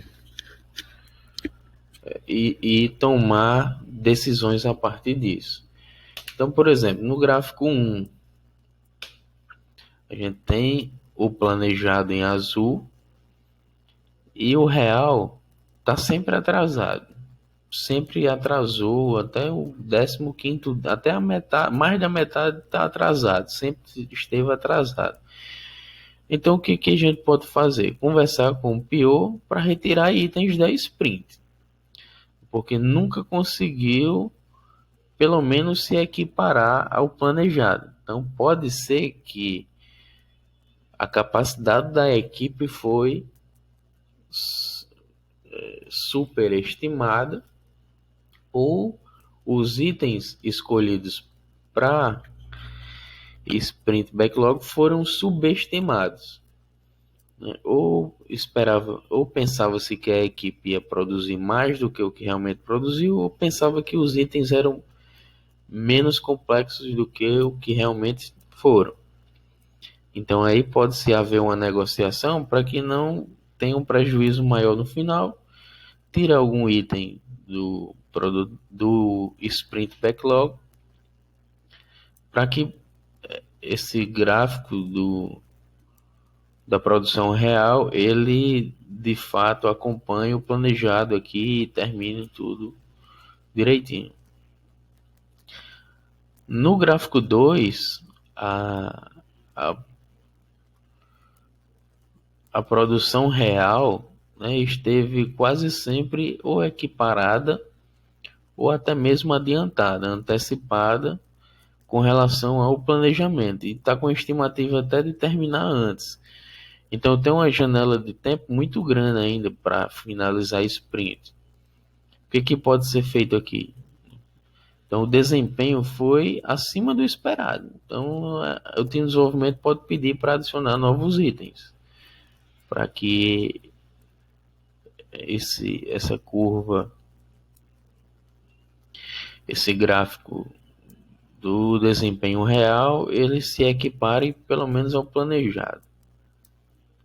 e tomar decisões a partir disso. Então, por exemplo, no gráfico 1, a gente tem o planejado em azul e o real está sempre atrasado. Sempre atrasou até o 15º, até a metade, mais da metade está atrasado, sempre esteve atrasado. Então o que a gente pode fazer? Conversar com o PO para retirar itens da sprint, porque nunca conseguiu pelo menos se equiparar ao planejado. Então pode ser que a capacidade da equipe foi superestimada, ou os itens escolhidos para sprint backlog foram subestimados, né? Ou pensava-se que a equipe ia produzir mais do que o que realmente produziu, ou pensava que os itens eram menos complexos do que o que realmente foram. Então aí pode-se haver uma negociação para que não tenha um prejuízo maior no final, tira algum item do produto do sprint backlog para que esse gráfico da produção real ele de fato acompanhe o planejado aqui e termine tudo direitinho. No gráfico 2, a produção real, né, esteve quase sempre ou equiparada ou até mesmo adiantada, antecipada com relação ao planejamento, e está com estimativa até de terminar antes. Então tem uma janela de tempo muito grande ainda para finalizar a sprint. O que pode ser feito aqui? Então o desempenho foi acima do esperado. Então o time de desenvolvimento pode pedir para adicionar novos itens, para que essa curva, esse gráfico do desempenho real, ele se equipare pelo menos ao planejado.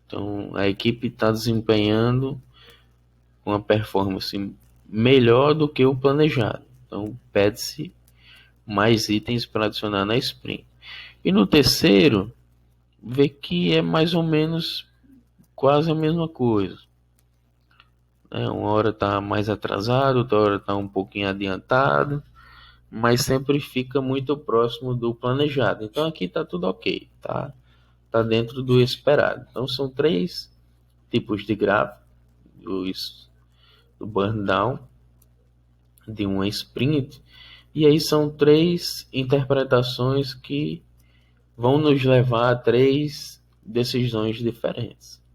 Então a equipe está desempenhando uma performance melhor do que o planejado. Então pede-se mais itens para adicionar na sprint. E no terceiro, vê que é mais ou menos quase a mesma coisa. Uma hora está mais atrasado, outra hora está um pouquinho adiantado, mas sempre fica muito próximo do planejado. Então aqui está tudo ok, tá dentro do esperado. Então são 3 tipos de gráfico do burn down de uma sprint, e aí são 3 interpretações que vão nos levar a 3 decisões diferentes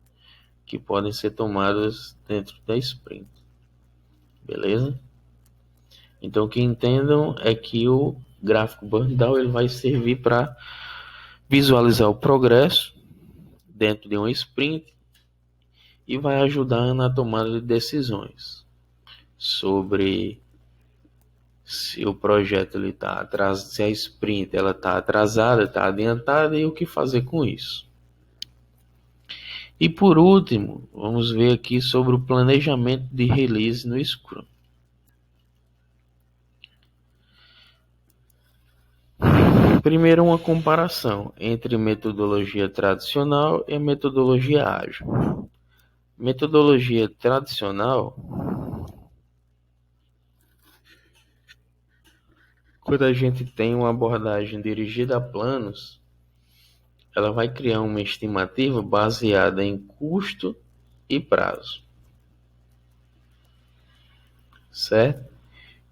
que podem ser tomadas dentro da sprint. Beleza? Então, o que entendam é que o gráfico burn down ele vai servir para visualizar o progresso dentro de uma sprint e vai ajudar na tomada de decisões sobre se o projeto ele tá atrasado, se a sprint ela está atrasada, está adiantada, e o que fazer com isso. E por último, vamos ver aqui sobre o planejamento de release no Scrum. Primeiro, uma comparação entre metodologia tradicional e metodologia ágil. Metodologia tradicional Quando a gente tem uma abordagem dirigida a planos, ela vai criar uma estimativa baseada em custo e prazo, certo?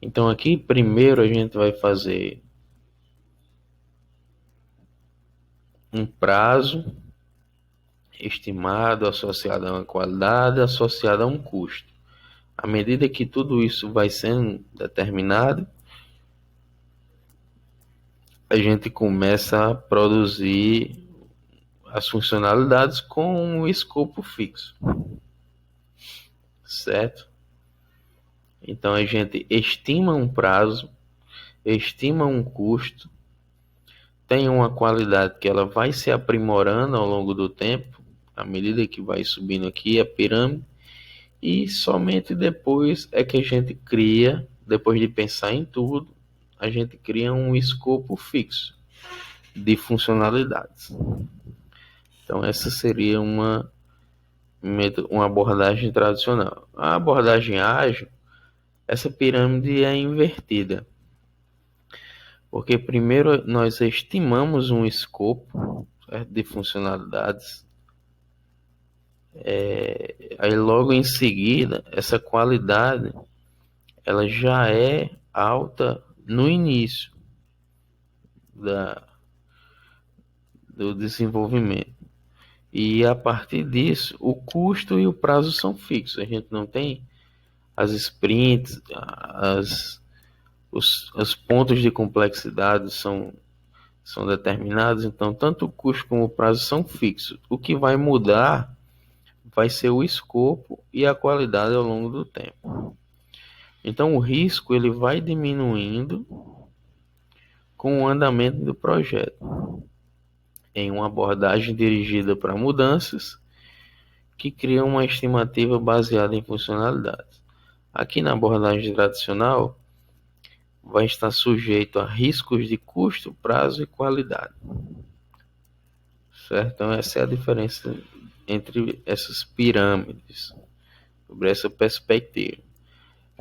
Então aqui primeiro a gente vai fazer um prazo estimado associado a uma qualidade, associado a um custo. À medida que tudo isso vai sendo determinado, a gente começa a produzir as funcionalidades com um escopo fixo, certo? Então a gente estima um prazo, estima um custo, tem uma qualidade que ela vai se aprimorando ao longo do tempo, à medida que vai subindo aqui a pirâmide, e somente depois é que a gente cria, depois de pensar em tudo, a gente cria um escopo fixo de funcionalidades. Então essa seria uma abordagem tradicional. A abordagem ágil, essa pirâmide é invertida, porque primeiro nós estimamos um escopo, certo, de funcionalidades, aí logo em seguida essa qualidade ela já é alta no início do desenvolvimento. E a partir disso, o custo e o prazo são fixos. A gente não tem as sprints, os pontos de complexidade são determinados, então tanto o custo como o prazo são fixos. O que vai mudar vai ser o escopo e a qualidade ao longo do tempo. Então o risco ele vai diminuindo com o andamento do projeto, em uma abordagem dirigida para mudanças que cria uma estimativa baseada em funcionalidades. Aqui na abordagem tradicional, vai estar sujeito a riscos de custo, prazo e qualidade. Certo? Então essa é a diferença entre essas pirâmides, sobre essa perspectiva.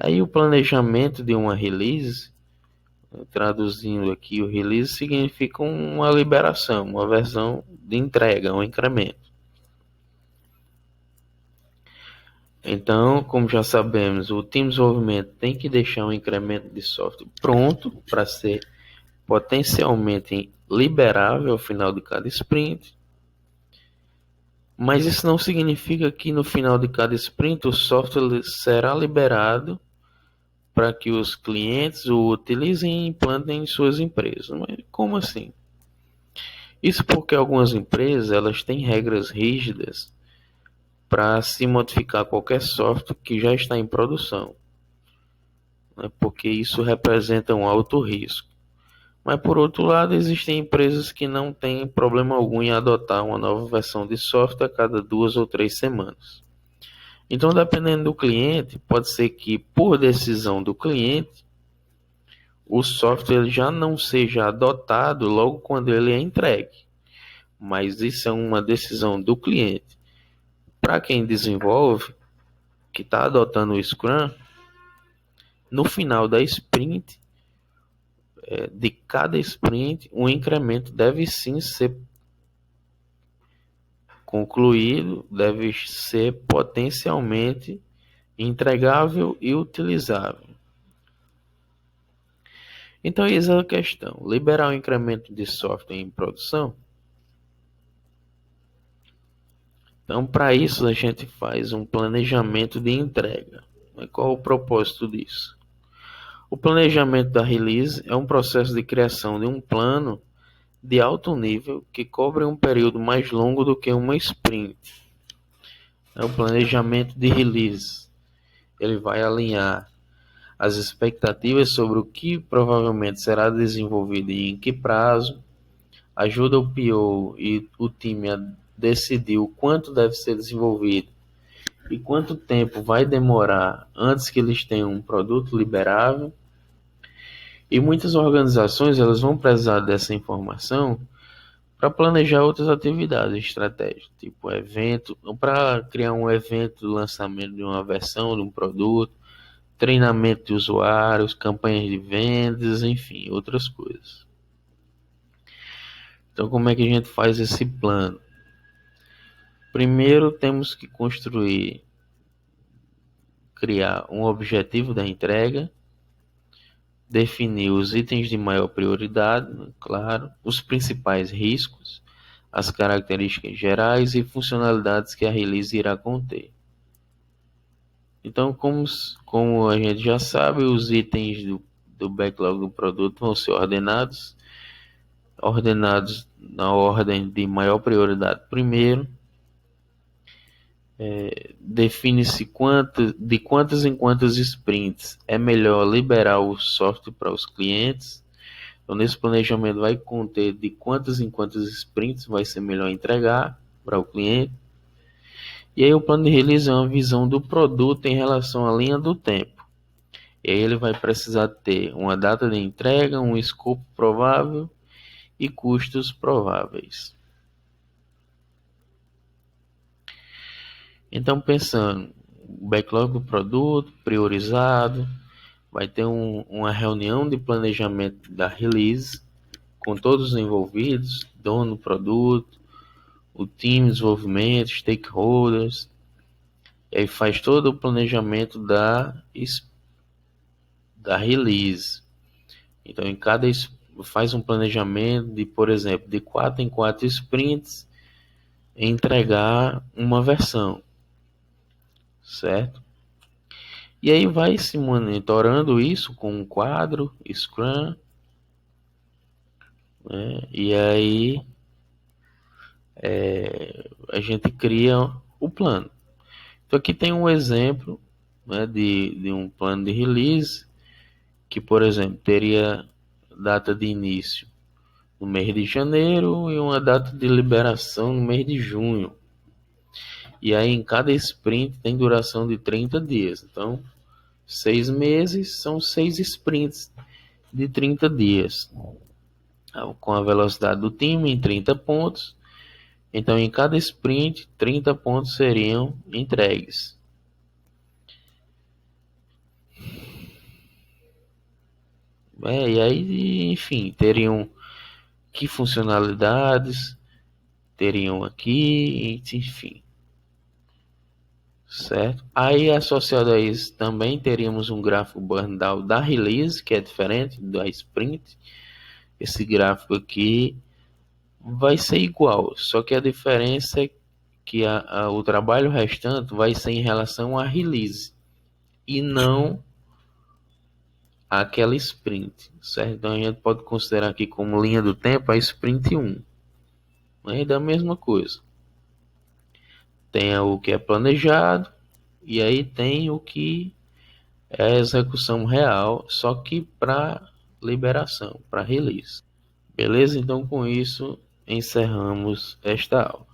Aí o planejamento de uma release, traduzindo aqui, o release significa uma liberação, uma versão de entrega, um incremento. Então, como já sabemos, o time de desenvolvimento tem que deixar um incremento de software pronto para ser potencialmente liberável ao final de cada sprint. Mas isso não significa que no final de cada sprint o software será liberado para que os clientes o utilizem e implantem em suas empresas. Mas como assim? Isso porque algumas empresas elas têm regras rígidas para se modificar qualquer software que já está em produção, né? Porque isso representa um alto risco. Mas por outro lado, existem empresas que não têm problema algum em adotar uma nova versão de software a cada 2 ou 3 semanas. Então, dependendo do cliente, pode ser que por decisão do cliente, o software já não seja adotado logo quando ele é entregue. Mas isso é uma decisão do cliente. Para quem desenvolve, que está adotando o Scrum, no final da sprint, de cada sprint, um incremento deve sim ser concluído, deve ser potencialmente entregável e utilizável. Então, eis a questão: liberar o incremento de software em produção. Então, para isso, a gente faz um planejamento de entrega. Qual o propósito disso? O planejamento da release é um processo de criação de um plano de alto nível que cobre um período mais longo do que uma sprint. É o planejamento de release. Ele vai alinhar as expectativas sobre o que provavelmente será desenvolvido e em que prazo, ajuda o PO e o time a decidir o quanto deve ser desenvolvido e quanto tempo vai demorar antes que eles tenham um produto liberável. E muitas organizações elas vão precisar dessa informação para planejar outras atividades estratégicas, tipo evento, para criar um evento de lançamento de uma versão de um produto, treinamento de usuários, campanhas de vendas, enfim, outras coisas. Então, como é que a gente faz esse plano? Primeiro, temos que criar um objetivo da entrega, definir os itens de maior prioridade, claro, os principais riscos, as características gerais e funcionalidades que a release irá conter. Então, como a gente já sabe, os itens do backlog do produto vão ser ordenados na ordem de maior prioridade primeiro. Define-se de quantas em quantas sprints é melhor liberar o software para os clientes. Então, nesse planejamento vai conter de quantas em quantas sprints vai ser melhor entregar para o cliente. E aí o plano de release é uma visão do produto em relação à linha do tempo. E aí ele vai precisar ter uma data de entrega, um escopo provável e custos prováveis. Então, pensando, o backlog do produto priorizado, vai ter uma reunião de planejamento da release com todos os envolvidos, dono do produto, o time de desenvolvimento, stakeholders, e aí faz todo o planejamento da release. Então, faz um planejamento de, por exemplo, de 4 em 4 sprints, entregar uma versão, certo? E aí vai se monitorando isso com um quadro, Scrum, né? E aí a gente cria o plano. Então aqui tem um exemplo, né, de um plano de release que, por exemplo, teria data de início no mês de janeiro e uma data de liberação no mês de junho. E aí em cada sprint tem duração de 30 dias. Então, 6 meses são 6 sprints de 30 dias. Com a velocidade do time em 30 pontos. Então, em cada sprint, 30 pontos seriam entregues. E aí, enfim, teriam que funcionalidades teriam aqui, enfim. Certo? Aí, associado a isso, também teríamos um gráfico burn down da release, que é diferente da sprint. Esse gráfico aqui vai ser igual, só que a diferença é que o trabalho restante vai ser em relação à release e não àquela sprint, certo? Então a gente pode considerar aqui como linha do tempo a sprint 1, né? E da mesma coisa, tem o que é planejado e aí tem o que é a execução real, só que para liberação, para release. Beleza? Então com isso encerramos esta aula.